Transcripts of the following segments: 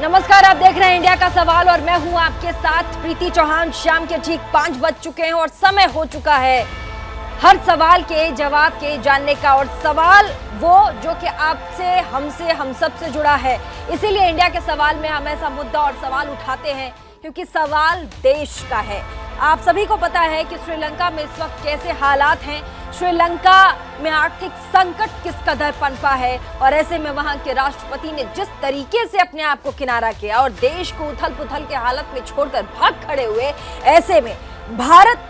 नमस्कार, आप देख रहे हैं इंडिया का सवाल और मैं हूं आपके साथ प्रीति चौहान। शाम के ठीक 5 बज चुके हैं और समय हो चुका है हर सवाल के जवाब के जानने का। और सवाल वो जो कि आपसे, हमसे, हम सब से जुड़ा है। इसीलिए इंडिया के सवाल में हम ऐसा मुद्दा और सवाल उठाते हैं क्योंकि सवाल देश का है। आप सभी को पता है कि श्रीलंका में इस वक्त कैसे हालात हैं, श्रीलंका में आर्थिक संकट किस कदर पनपा है और ऐसे में वहां के राष्ट्रपति ने जिस तरीके से अपने आप को किनारा किया और देश को उथल पुथल के हालत में छोड़कर भाग खड़े हुए, ऐसे में भारत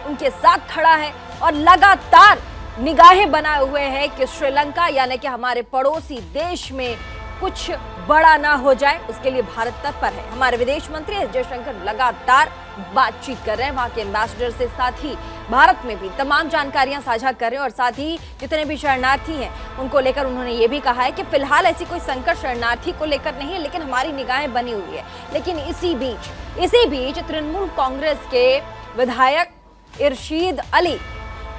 उनके साथ खड़ा है और लगातार निगाहें बनाए हुए है कि श्रीलंका यानी कि हमारे पड़ोसी देश में कुछ बड़ा ना हो जाए, उसके लिए भारत तत्पर है। हमारे विदेश मंत्री एस जयशंकर लगातार बातचीत कर रहे हैं वहां के एम्बेसडर से, साथ ही भारत में भी तमाम जानकारियां साझा कर रहे हैं और साथ ही जितने भी शरणार्थी हैं उनको लेकर उन्होंने ये भी कहा है कि फिलहाल ऐसी कोई संकट शरणार्थी को लेकर नहीं है, लेकिन हमारी निगाहें बनी हुई है। लेकिन इसी बीच तृणमूल कांग्रेस के विधायक इरशीद अली,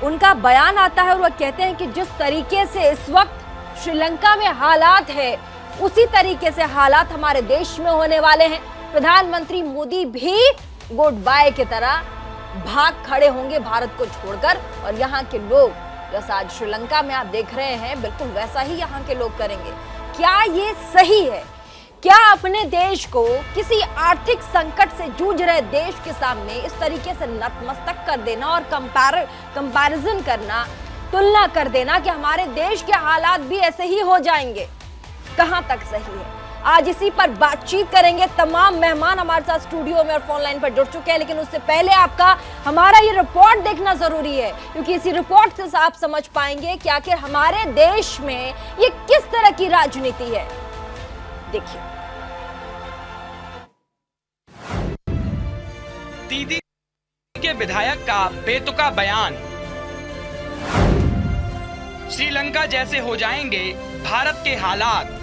उनका बयान आता है और वह कहते हैं कि जिस तरीके से इस वक्त श्रीलंका में हालात है उसी तरीके से हालात हमारे देश में होने वाले हैं। प्रधानमंत्री मोदी भी गुड बाय की तरह भाग खड़े होंगे भारत को छोड़कर और यहाँ के लोग जैसा आज श्रीलंका में आप देख रहे हैं बिल्कुल वैसा ही यहाँ के लोग करेंगे। क्या ये सही है? क्या अपने देश को किसी आर्थिक संकट से जूझ रहे देश के सामने इस तरीके से नतमस्तक कर देना और कंपैरिजन करना, तुलना कर देना कि हमारे देश के हालात भी ऐसे ही हो जाएंगे, कहां तक सही है? आज इसी पर बातचीत करेंगे। तमाम मेहमान हमारे साथ स्टूडियो में और फोन लाइन पर जुड़ चुके हैं, लेकिन उससे पहले आपका हमारा ये रिपोर्ट देखना जरूरी है क्योंकि इसी रिपोर्ट से आप समझ पाएंगे कि आखिर हमारे देश में ये किस तरह की राजनीति है। देखिए, दीदी के विधायक का बेतुका बयान। श्रीलंका जैसे हो जाएंगे भारत के हालात।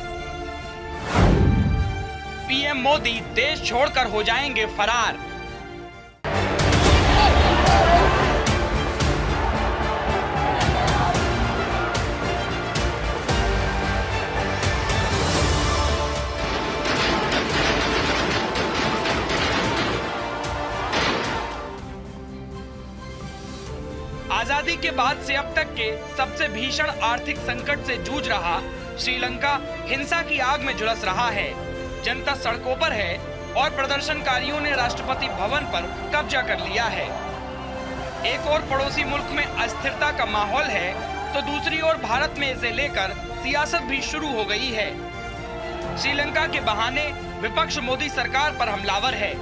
पीएम मोदी देश छोड़कर हो जाएंगे फरार। आजादी के बाद से अब तक के सबसे भीषण आर्थिक संकट से जूझ रहा श्रीलंका हिंसा की आग में झुलस रहा है। जनता सड़कों पर है और प्रदर्शनकारियों ने राष्ट्रपति भवन पर कब्जा कर लिया है। एक और पड़ोसी मुल्क में अस्थिरता का माहौल है तो दूसरी ओर भारत में इसे लेकर सियासत भी शुरू हो गई है। श्रीलंका के बहाने विपक्ष मोदी सरकार पर हमलावर है।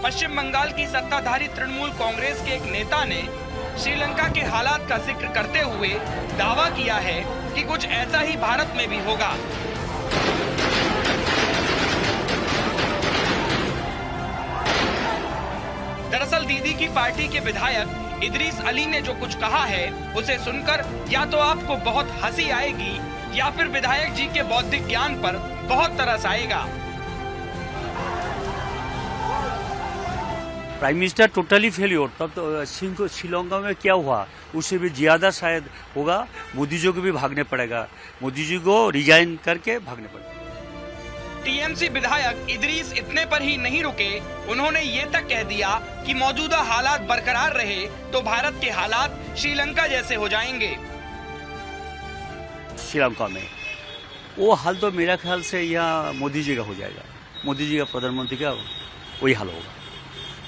पश्चिम बंगाल की सत्ताधारी तृणमूल कांग्रेस के एक नेता ने श्रीलंका के हालात का जिक्र करते हुए दावा किया है कि कुछ ऐसा ही भारत में भी होगा। दरअसल दीदी की पार्टी के विधायक इदरीस अली ने जो कुछ कहा है उसे सुनकर या तो आपको बहुत हंसी आएगी या फिर विधायक जी के बौद्धिक ज्ञान पर बहुत तरस आएगा। प्राइम मिनिस्टर टोटली फेल्योर, तब तो श्रीलंका में क्या हुआ उससे भी ज्यादा शायद होगा। मोदी जी को भी भागने पड़ेगा, मोदी जी को रिजाइन करके भागने पड़ेगा। टीएमसी विधायक इदरीस इतने पर ही नहीं रुके, उन्होंने ये तक कह दिया कि मौजूदा हालात बरकरार रहे तो भारत के हालात श्रीलंका जैसे हो जाएंगे। श्रीलंका में वो हाल तो मेरा ख्याल से यहाँ मोदी जी का हो जाएगा, मोदी जी का प्रधानमंत्री का वही हाल होगा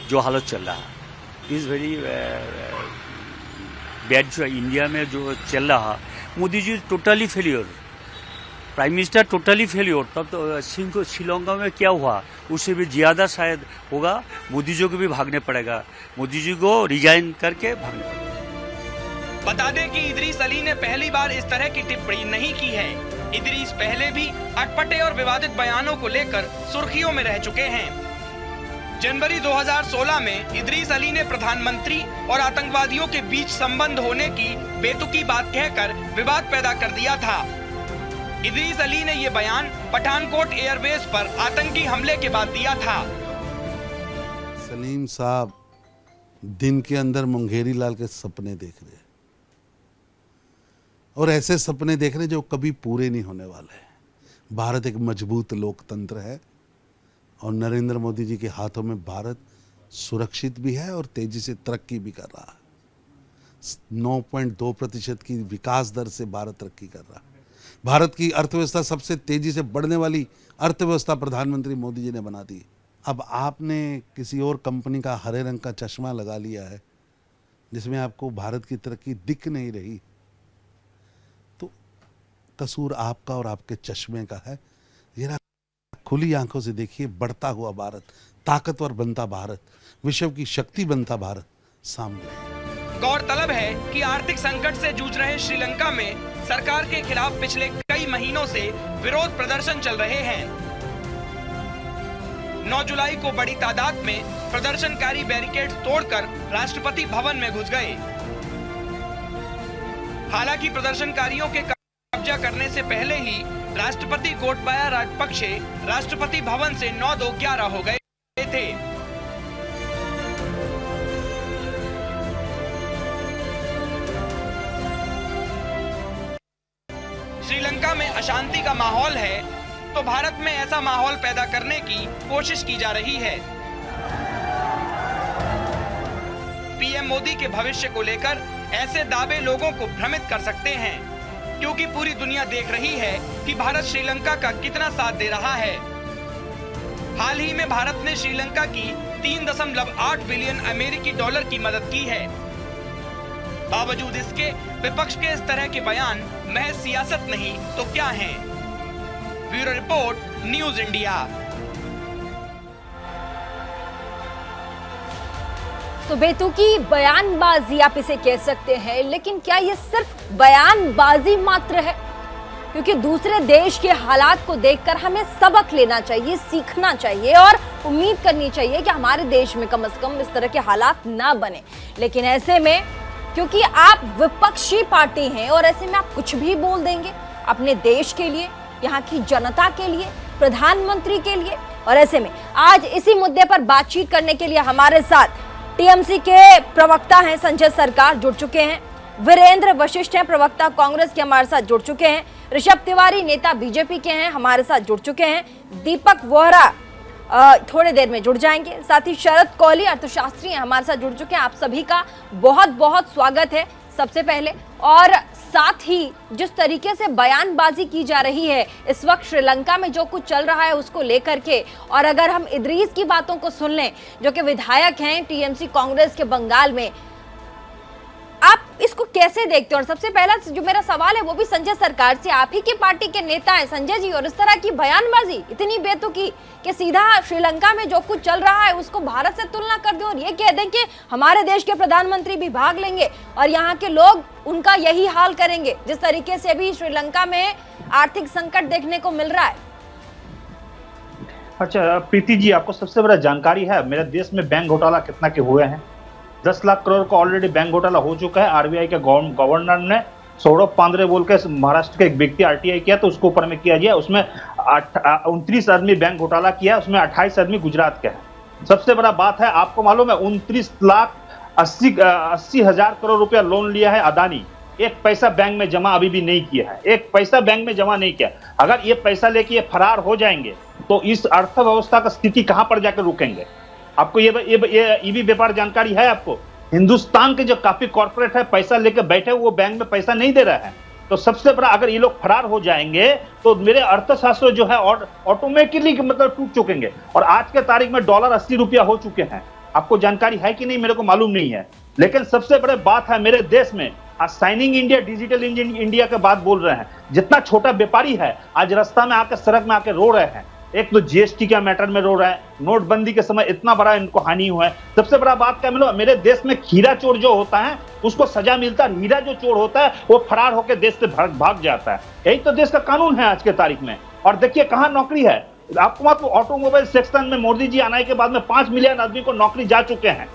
जो हालत चल रहा है। इज वेरी बैड जो इंडिया में जो चल रहा, Modi ji totally failure, prime minister totally failure, तब तो श्रीलंका में क्या हुआ उससे भी ज्यादा शायद होगा। मोदी जी को भी भागने पड़ेगा, मोदी जी को रिजाइन करके भागने पड़ेगा। बता दें कि इदरीस अली ने पहली बार इस तरह की टिप्पणी नहीं की है। इदरीस पहले भी अटपटे और विवादित बयानों को लेकर सुर्खियों में रह चुके हैं। जनवरी 2016 में इदरीस अली ने प्रधानमंत्री और आतंकवादियों के बीच संबंध होने की बेतुकी बात कहकर विवाद पैदा कर दिया था। इदरीस अली ने ये बयान पठानकोट एयरबेस पर आतंकी हमले के बाद दिया था। सलीम साहब दिन के अंदर मुंगेरी लाल के सपने देख रहे हैं और ऐसे सपने देख रहे हैं जो कभी पूरे नहीं होने वाले हैं। भारत एक मजबूत लोकतंत्र है और नरेंद्र मोदी जी के हाथों में भारत सुरक्षित भी है और तेजी से तरक्की भी कर रहा है। 9.2% की विकास दर से भारत तरक्की कर रहा है। भारत की अर्थव्यवस्था सबसे तेजी से बढ़ने वाली अर्थव्यवस्था प्रधानमंत्री मोदी जी ने बना दी। अब आपने किसी और कंपनी का हरे रंग का चश्मा लगा लिया है जिसमें आपको भारत की तरक्की दिख नहीं रही, तो कसूर आपका और आपके चश्मे का है। जरा खुली आंखों से देखिए, बढ़ता हुआ भारत, ताकतवर बनता भारत, विश्व की शक्ति बनता भारत सामने। गौरतलब है कि आर्थिक संकट से जूझ रहे श्रीलंका में सरकार के खिलाफ पिछले कई महीनों से विरोध प्रदर्शन चल रहे हैं। 9 जुलाई को बड़ी तादाद में प्रदर्शनकारी बैरिकेड तोड़कर राष्ट्रपति भवन में घुस गए। हालांकि प्रदर्शनकारियों के कब्जा करने से पहले ही राष्ट्रपति गोटबाया राजपक्षे राष्ट्रपति भवन से 9-2-11 हो गए थे। श्रीलंका में अशांति का माहौल है तो भारत में ऐसा माहौल पैदा करने की कोशिश की जा रही है। पीएम मोदी के भविष्य को लेकर ऐसे दावे लोगों को भ्रमित कर सकते हैं, क्योंकि पूरी दुनिया देख रही है कि भारत श्रीलंका का कितना साथ दे रहा है। हाल ही में भारत ने श्रीलंका की 3.8 बिलियन अमेरिकी डॉलर की मदद की है। बावजूद इसके विपक्ष के इस तरह के बयान महज सियासत नहीं तो क्या हैं? Bureau report, news India. तो बेतुकी बयानबाजी आप इसे कह सकते हैं, लेकिन क्या ये सिर्फ बयानबाजी मात्र है? क्योंकि दूसरे देश के हालात को देखकर हमें सबक लेना चाहिए, सीखना चाहिए और उम्मीद करनी चाहिए कि हमारे देश में कम से कम इस तरह के हालात ना बने। लेकिन ऐसे में क्योंकि आप विपक्षी पार्टी हैं और ऐसे में आप कुछ भी बोल देंगे अपने देश के लिए, यहाँ की जनता के लिए, प्रधानमंत्री के लिए। और ऐसे में आज इसी मुद्दे पर बातचीत करने के लिए हमारे साथ टीएमसी के प्रवक्ता हैं संजय सरकार जुड़ चुके हैं, वीरेंद्र वशिष्ठ हैं प्रवक्ता कांग्रेस के हमारे साथ जुड़ चुके हैं, ऋषभ तिवारी नेता बीजेपी के हैं हमारे साथ जुड़ चुके हैं, दीपक वोहरा थोड़ी देर में जुड़ जाएंगे, साथ ही शरद कोहली अर्थशास्त्री हैं हमारे साथ जुड़ चुके हैं। आप सभी का बहुत बहुत स्वागत है सबसे पहले। और साथ ही जिस तरीके से बयानबाजी की जा रही है इस वक्त श्रीलंका में जो कुछ चल रहा है उसको लेकर के, और अगर हम इदरीस की बातों को सुन लें जो कि विधायक हैं टीएमसी कांग्रेस के बंगाल में, आप इसको कैसे देखते हो? और सबसे पहला जो मेरा सवाल है वो भी संजय सरकार से, आप ही की पार्टी के नेता हैं संजय जी, और इस तरह की बयानबाजी इतनी बेतुकी कि सीधा श्रीलंका में जो कुछ चल रहा है उसको भारत से तुलना कर दें और ये कह दें कि हमारे देश के प्रधानमंत्री भी भाग लेंगे और यहाँ के लोग उनका यही हाल करेंगे जिस तरीके से भी श्रीलंका में आर्थिक संकट देखने को मिल रहा है। अच्छा प्रीति जी, आपको सबसे बड़ा जानकारी है मेरे देश में बैंक घोटाला कितना के हुए हैं? 10 लाख करोड़ का ऑलरेडी बैंक घोटाला हो चुका है। आरबीआई के गवर्नर ने सौरभ पांद्रे बोल के महाराष्ट्र के एक व्यक्ति आरटीआई किया तो उसको ऊपर में किया गया, उसमें 29 आदमी बैंक घोटाला किया, उसमें 28 आदमी गुजरात के हैं। सबसे बड़ा बात है, आपको मालूम है 29,80,000 करोड़ रुपया लोन लिया है अदानी, एक पैसा बैंक में जमा अभी भी नहीं किया है, एक पैसा बैंक में जमा नहीं किया। अगर ये पैसा लेके ये फरार हो जाएंगे तो इस अर्थव्यवस्था का स्थिति कहां पर जाकर रुकेंगे? आपको ये भी व्यापार जानकारी है? आपको हिंदुस्तान के जो काफी कॉर्पोरेट है पैसा लेकर बैठे वो बैंक में पैसा नहीं दे रहा है। तो सबसे बड़ा, अगर ये लोग फरार हो जाएंगे तो मेरे अर्थशास्त्र जो है ऑटोमेटिकली मतलब टूट चुकेंगे। और आज के तारीख में डॉलर 80 रुपया हो चुके हैं। आपको जानकारी है कि नहीं मेरे को मालूम नहीं है। लेकिन सबसे बड़े बात है मेरे देश में आज साइनिंग इंडिया, डिजिटल इंडिया के बात बोल रहे हैं। जितना छोटा व्यापारी है आज रास्ता में आकर, सड़क में आकर रो रहे हैं। एक तो जीएसटी के मैटर में रो रहा है, नोटबंदी के समय इतना बड़ा इनको हानि हुआ है। सबसे बड़ा बात क्या मिलो, मेरे देश में हीरा चोर जो होता है उसको सजा मिलता है, हीरा जो चोर होता है वो फरार होकर देश से भाग जाता है। यही तो देश का कानून है आज के तारीख में। और देखिए कहां नौकरी है आपको, मतलब ऑटोमोबाइल सेक्शन में मोदी जी आने के बाद में 5 मिलियन आदमी को नौकरी जा चुके हैं।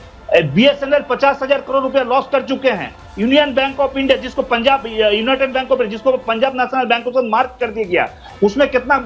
बीएसएनएल 50,000 करोड़ रुपया लॉस कर चुके हैं। यूनियन बैंक ऑफ इंडिया जिसको Punjab, United bank of India जिसको पंजाब नेशनल बैंक को मार्क कर दिया गया, उसमें कितना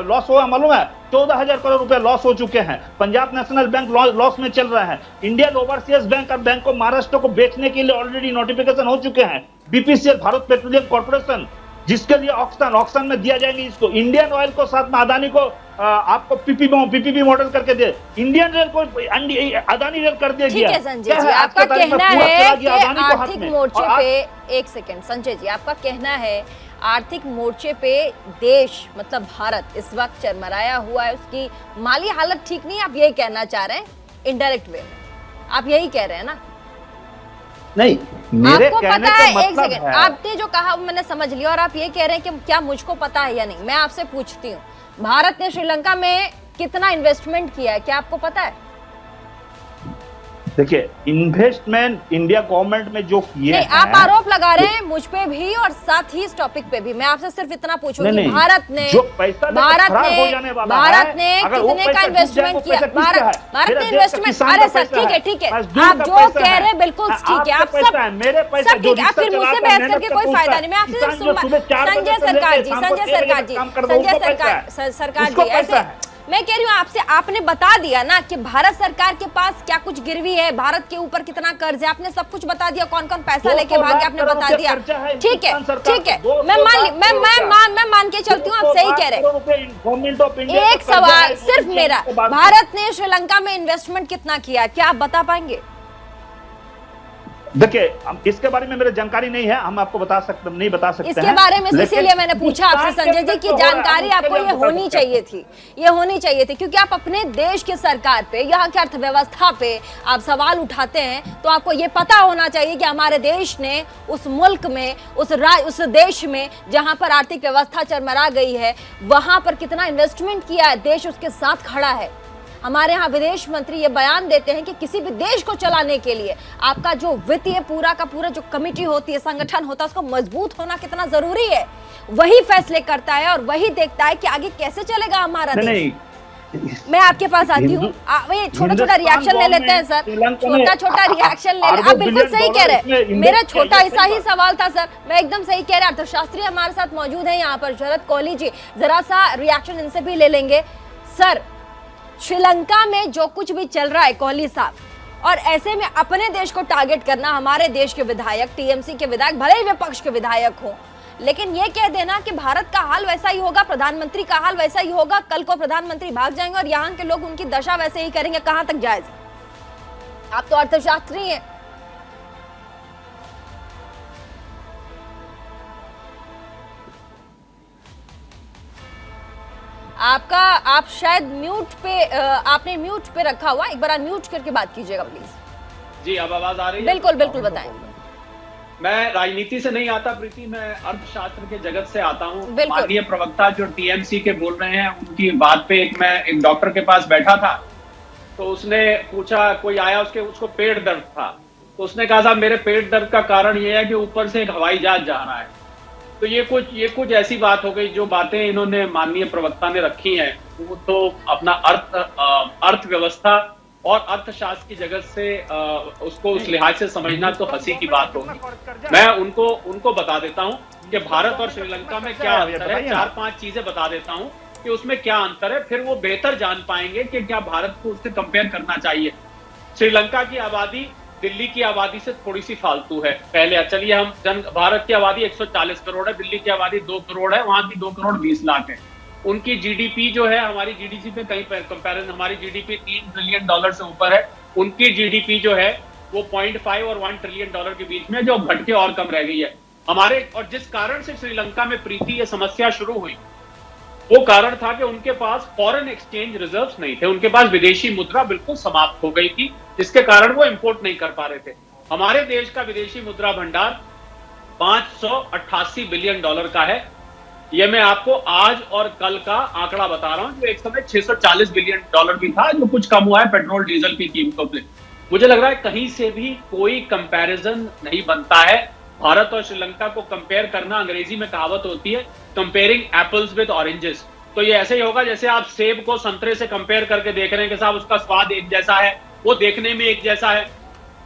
लॉस हुआ मालूम है? 14,000 करोड़ रुपया लॉस हो चुके हैं। पंजाब नेशनल बैंक लॉस में चल रहा है। इंडियन ओवरसीज बैंक और बैंक ऑफ महाराष्ट्र को बेचने के लिए ऑलरेडी नोटिफिकेशन हो चुके हैं। बीपीसीएल, भारत पेट्रोलियम कॉर्पोरेशन जिसके लिए ऑक्शन में दिया जाएंगे इसको। इंडियन ऑयल को साथ में अदानी को आपको पीपीपी मॉडल करके दे, इंडियन रेल को अदानी रेल कर दिया ठीक गया। है संजय जी, आपका कहना है कि आर्थिक मोर्चे पे, एक सेकंड संजय जी, आपका कहना है आर्थिक मोर्चे पे देश मतलब भारत इस वक्त चरमराया हुआ है, उसकी माली हालत ठीक नहीं, आप यही कहना चाह रहे हैं इनडायरेक्ट वे में, आप यही कह रहे हैं ना? नहीं, मेरे आपको कहने पता का है, एक मतलब सेकंड, है, आपने जो कहा वो मैंने समझ लिया, और आप ये कह रहे हैं कि क्या मुझको पता है या नहीं। मैं आपसे पूछती हूँ, भारत ने श्रीलंका में कितना इन्वेस्टमेंट किया है, क्या आपको पता है? देखिए इन्वेस्टमेंट इंडिया गवर्नमेंट में जो किए नहीं, हैं, आप आरोप लगा रहे हैं मुझ पे भी और साथ ही इस टॉपिक पे भी। मैं आपसे सिर्फ इतना पूछूंगी, नहीं, भारत ने जो पैसा खराब हो जाने वाला भारत है, ने अगर वो कितने का पैसा इन्वेस्टमेंट किया? डूब जाए, भारत ने मेरे देश का इन्वेस्टमेंट, किसान अरे का सर पैसा ठीक है, है, ठीक है, मजदूर आप का जो पैसा कह है, रहे हैं बिल्कुल ठीक है, आप आपका पैसा है, मेरे पैसा, सब जो ठीक है, आप फिर रिक्शा मुझसे चलाता है, बहस करके मेहनत कोई से फायदा पहुंचता नहीं। मैं आपसे किसान जो सिर्फ सुबह 4 बजे संजय से सरकार लेकर जी, शाम को संजय 6 बजे सरकार तक जी, काम कर दो, संजय उसको पैसा सरकार है। सरकार उसको जी, पैसा ऐसे है। मैं कह रही हूँ आपसे, आपने बता दिया ना कि भारत सरकार के पास क्या कुछ गिरवी है, भारत के ऊपर कितना कर्ज है, आपने सब कुछ बता दिया, कौन कौन पैसा लेके भागे, आपने बता दिया। ठीक है, ठीक है, मैं मान के चलती हूँ, आप सही कह रहे हैं। एक सवाल सिर्फ मेरा, भारत ने श्रीलंका में इन्वेस्टमेंट कितना किया, क्या आप बता पाएंगे? देखिए इसके बारे में मेरे जानकारी नहीं है, हम आपको नहीं बता सकते इसके बारे में, इसीलिए मैंने पूछा आपसे संजय जी की जानकारी आपको ये होनी चाहिए थी, ये होनी चाहिए थी, क्योंकि आप अपने देश की सरकार पे, यहाँ की अर्थव्यवस्था पे आप सवाल उठाते हैं, तो आपको ये पता होना चाहिए कि हमारे देश ने उस मुल्क में, उस देश में जहां पर आर्थिक व्यवस्था चरमरा गई है, वहां पर कितना इन्वेस्टमेंट किया है, देश उसके साथ खड़ा है। हमारे यहाँ विदेश मंत्री ये बयान देते हैं कि किसी भी देश को चलाने के लिए आपका जो वित्तीय पूरा का पूरा जो कमेटी होती है, संगठन होता है, उसको मजबूत होना कितना जरूरी है, वही फैसले करता है और वही देखता है कि आगे कैसे चलेगा हमारा देश। मैं आपके पास आती हूँ, छोटा छोटा रिएक्शन ले लेते हैं सर, छोटा छोटा रिएक्शन ले लेते हैं। आप बिल्कुल सही कह रहे हैं, मेरा छोटा ऐसा ही सवाल था सर, मैं एकदम सही कह रहे हैं। अर्थशास्त्री हमारे साथ मौजूद है यहाँ पर, शरद कोहली जी, जरा सा रिएक्शन इनसे भी ले लेंगे। सर, श्रीलंका में जो कुछ भी चल रहा है कोहली साहब, और ऐसे में अपने देश को टारगेट करना, हमारे देश के विधायक, टीएमसी के विधायक, भले ही विपक्ष के विधायक हो, लेकिन ये कह देना कि भारत का हाल वैसा ही होगा, प्रधानमंत्री का हाल वैसा ही होगा, कल को प्रधानमंत्री भाग जाएंगे और यहाँ के लोग उनकी दशा वैसे ही करेंगे, कहां तक जायज? आप तो अर्थशास्त्री हैं। आप शायद म्यूट पे, आपने म्यूट पे रखा हुआ, एक बार अनम्यूट करके बात कीजिएगा प्लीज। जी अब आवाज आ रही है? बिल्कुल बिल्कुल, बताएं। मैं राजनीति से नहीं आता प्रीति, मैं अर्थशास्त्र के जगत से आता हूँ। बिल्कुल। माननीय प्रवक्ता जो टीएमसी के बोल रहे हैं, उनकी बात पे मैं एक डॉक्टर के पास बैठा था, तो उसने पूछा, कोई आया, उसको पेट दर्द था, तो उसने कहा साहब मेरे पेट दर्द का कारण ये है कि ऊपर से एक हवाई जहाज जा रहा है। तो ये कुछ ऐसी बात हो गई, जो बातें इन्होंने माननीय प्रवक्ता ने रखी हैं, वो तो अपना अर्थव्यवस्था और अर्थशास्त्र की जगत से उसको उस लिहाज से समझना तो हंसी की बात होगी। मैं उनको बता देता हूं कि भारत और श्रीलंका में क्या अंतर है, 4-5 चीजें बता देता हूं कि उसमें क्या अंतर है, फिर वो बेहतर जान पाएंगे कि क्या भारत को उससे कंपेयर करना चाहिए। श्रीलंका की आबादी दिल्ली की आबादी से थोड़ी सी फालतू है। पहले चलिए हम भारत की आबादी 140 करोड़ है, दिल्ली की आबादी 2 करोड़ है, वहां की 2 करोड़ 20 लाख है। उनकी जीडीपी जो है हमारी जीडीपी पे कहीं कंपैरिजन, हमारी जीडीपी $3 ट्रिलियन से ऊपर है, उनकी जीडीपी जो है वो 0.5 और $1 ट्रिलियन के बीच में, जो घट के और कम रह गई है हमारे। और जिस कारण से श्रीलंका में प्रीति ये समस्या शुरू हुई, वो कारण था कि उनके पास फॉरेन एक्सचेंज रिजर्व्स नहीं थे, उनके पास विदेशी मुद्रा बिल्कुल समाप्त हो गई थी, जिसके कारण वो इंपोर्ट नहीं कर पा रहे थे। हमारे देश का विदेशी मुद्रा भंडार $588 बिलियन का है। ये मैं आपको आज और कल का आंकड़ा बता रहा हूं, जो एक समय $640 बिलियन भी था, जो कुछ कम हुआ है पेट्रोल डीजल की कीमतों पे। मुझे लग रहा है कहीं से भी कोई कंपैरिजन नहीं बनता है। भारत और श्रीलंका को कंपेयर करना, अंग्रेजी में कहावत होती है कंपेयरिंग एप्पल्स विद ऑरेंजेस, तो ये ऐसे ही होगा जैसे आप सेब को संतरे से कंपेयर करके देख रहे हैं कि साहब उसका स्वाद एक जैसा है, वो देखने में एक जैसा है।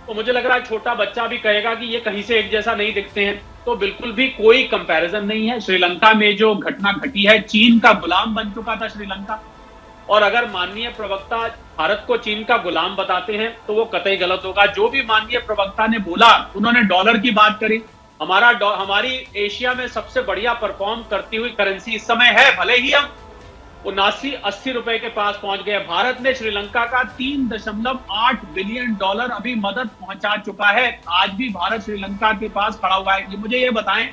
तो मुझे लग रहा है छोटा बच्चा भी कहेगा कि ये कहीं से एक जैसा नहीं दिखते हैं, तो बिल्कुल भी कोई कंपैरिजन नहीं है। श्रीलंका में जो घटना घटी है, चीन का गुलाम बन चुका था श्रीलंका, और अगर माननीय प्रवक्ता भारत को चीन का गुलाम बताते हैं तो वो कतई गलत होगा। जो भी माननीय प्रवक्ता ने बोला, उन्होंने डॉलर की बात करी, हमारी एशिया में सबसे बढ़िया परफॉर्म करती हुई करेंसी इस समय है, भले ही हम 79-80 रुपए के पास पहुंच गए। भारत ने श्रीलंका का $3.8 बिलियन अभी मदद पहुंचा चुका है। आज भी भारत श्रीलंका के पास खड़ा हुआ है। मुझे ये बताएं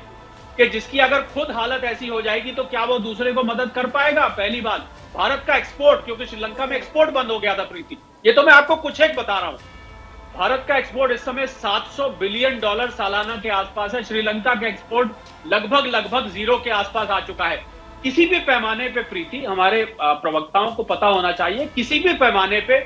कि जिसकी अगर खुद हालत ऐसी हो जाएगी तो क्या वो दूसरे को मदद कर पाएगा? पहली बात, भारत का एक्सपोर्ट, क्योंकि श्रीलंका में एक्सपोर्ट बंद हो गया था प्रीति, ये तो मैं आपको कुछ एक बता रहा हूं। भारत का एक्सपोर्ट इस समय $700 बिलियन सालाना के आसपास है। श्रीलंका का एक्सपोर्ट लगभग जीरो के आसपास आ चुका है। किसी भी पैमाने पे प्रीति, हमारे प्रवक्ताओं को पता होना चाहिए, किसी भी पैमाने पे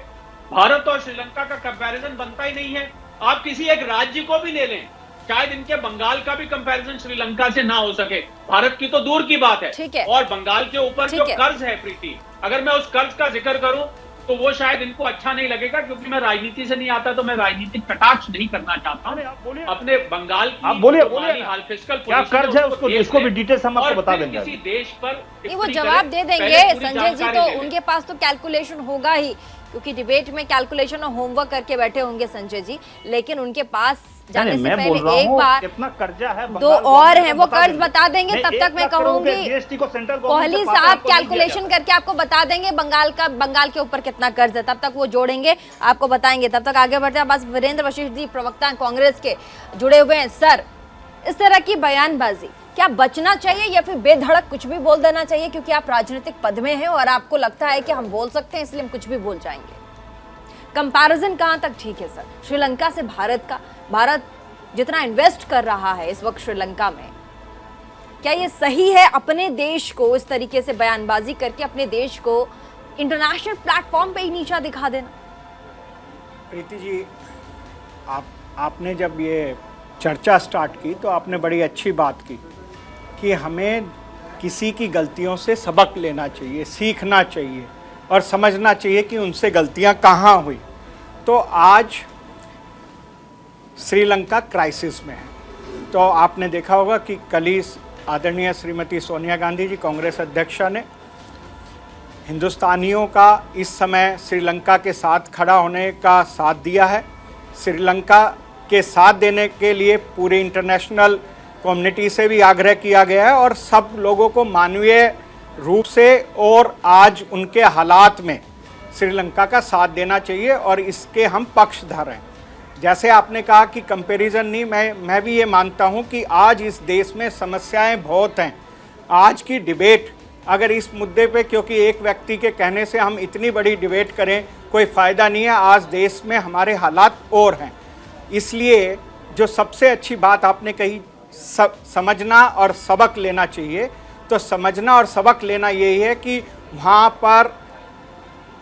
भारत और श्रीलंका का कंपैरिजन बनता ही नहीं है। आप किसी एक राज्य को भी ले लें, शायद इनके बंगाल का भी कंपैरिजन श्रीलंका से ना हो सके, भारत की तो दूर की बात है। और बंगाल के ऊपर जो कर्ज है प्रीति, अगर मैं उस कर्ज का जिक्र करूं तो वो शायद इनको अच्छा नहीं लगेगा, क्योंकि मैं राजनीति से नहीं आता, तो मैं राजनीतिक कटाक्ष नहीं करना चाहता हूं। अपने बंगाल की आप बोलिए हाल फिस्कल क्या कर्ज है उसको भी डिटेल्स हम आपको बता देंगे। किसी देश पर वो जवाब दे देंगे संजय जी, तो उनके पास तो कैलकुलेशन होगा ही, क्योंकि डिबेट में कैलकुलेशन और होमवर्क करके बैठे होंगे संजय जी। लेकिन उनके पास जाने से पहले एक बार कितना कर्जा है, दो और हैं, वो कर्ज बता देंगे। तब तक मैं कहूंगी कोहली साहब कैलकुलेशन करके आपको बता देंगे बंगाल के ऊपर कितना कर्ज है, तब तक वो जोड़ेंगे, आपको बताएंगे। तब तक आगे बढ़ते हैं। बस वीरेंद्र वशिष्ठ जी प्रवक्ता कांग्रेस के जुड़े हुए हैं। सर, इस तरह की बयानबाजी क्या बचना चाहिए या फिर बेधड़क कुछ भी बोल देना चाहिए, क्योंकि आप राजनीतिक पद में हैं और आपको लगता है कि हम बोल सकते हैं इसलिए हम कुछ भी बोल जाएंगे? कंपैरिजन कहां तक ठीक है सर? श्रीलंका से भारत जितना इन्वेस्ट कर रहा है इस वक्त श्रीलंका में, क्या ये सही है अपने देश को इस तरीके से बयानबाजी करके अपने देश को इंटरनेशनल प्लेटफॉर्म पे ही नीचा दिखा देना? प्रीति जी, आपने जब ये चर्चा स्टार्ट की तो आपने बड़ी अच्छी बात की कि हमें किसी की गलतियों से सबक लेना चाहिए, सीखना चाहिए और समझना चाहिए कि उनसे गलतियां कहाँ हुई। तो आज श्रीलंका क्राइसिस में है। तो आपने देखा होगा कि कल ही आदरणीय श्रीमती सोनिया गांधी जी कांग्रेस अध्यक्षा ने हिंदुस्तानियों का इस समय श्रीलंका के साथ खड़ा होने का साथ दिया है। श्रीलंका के साथ देने के लिए पूरी इंटरनेशनल कम्युनिटी से भी आग्रह किया गया है और सब लोगों को मानवीय रूप से और आज उनके हालात में श्रीलंका का साथ देना चाहिए और इसके हम पक्षधर हैं। जैसे आपने कहा कि कंपैरिजन नहीं, मैं भी ये मानता हूँ कि आज इस देश में समस्याएं बहुत हैं। आज की डिबेट अगर इस मुद्दे पे, क्योंकि एक व्यक्ति के कहने से हम इतनी बड़ी डिबेट करें कोई फ़ायदा नहीं है। आज देश में हमारे हालात और हैं, इसलिए जो सबसे अच्छी बात आपने कही, समझना और सबक लेना चाहिए। तो समझना और सबक लेना यही है कि वहाँ पर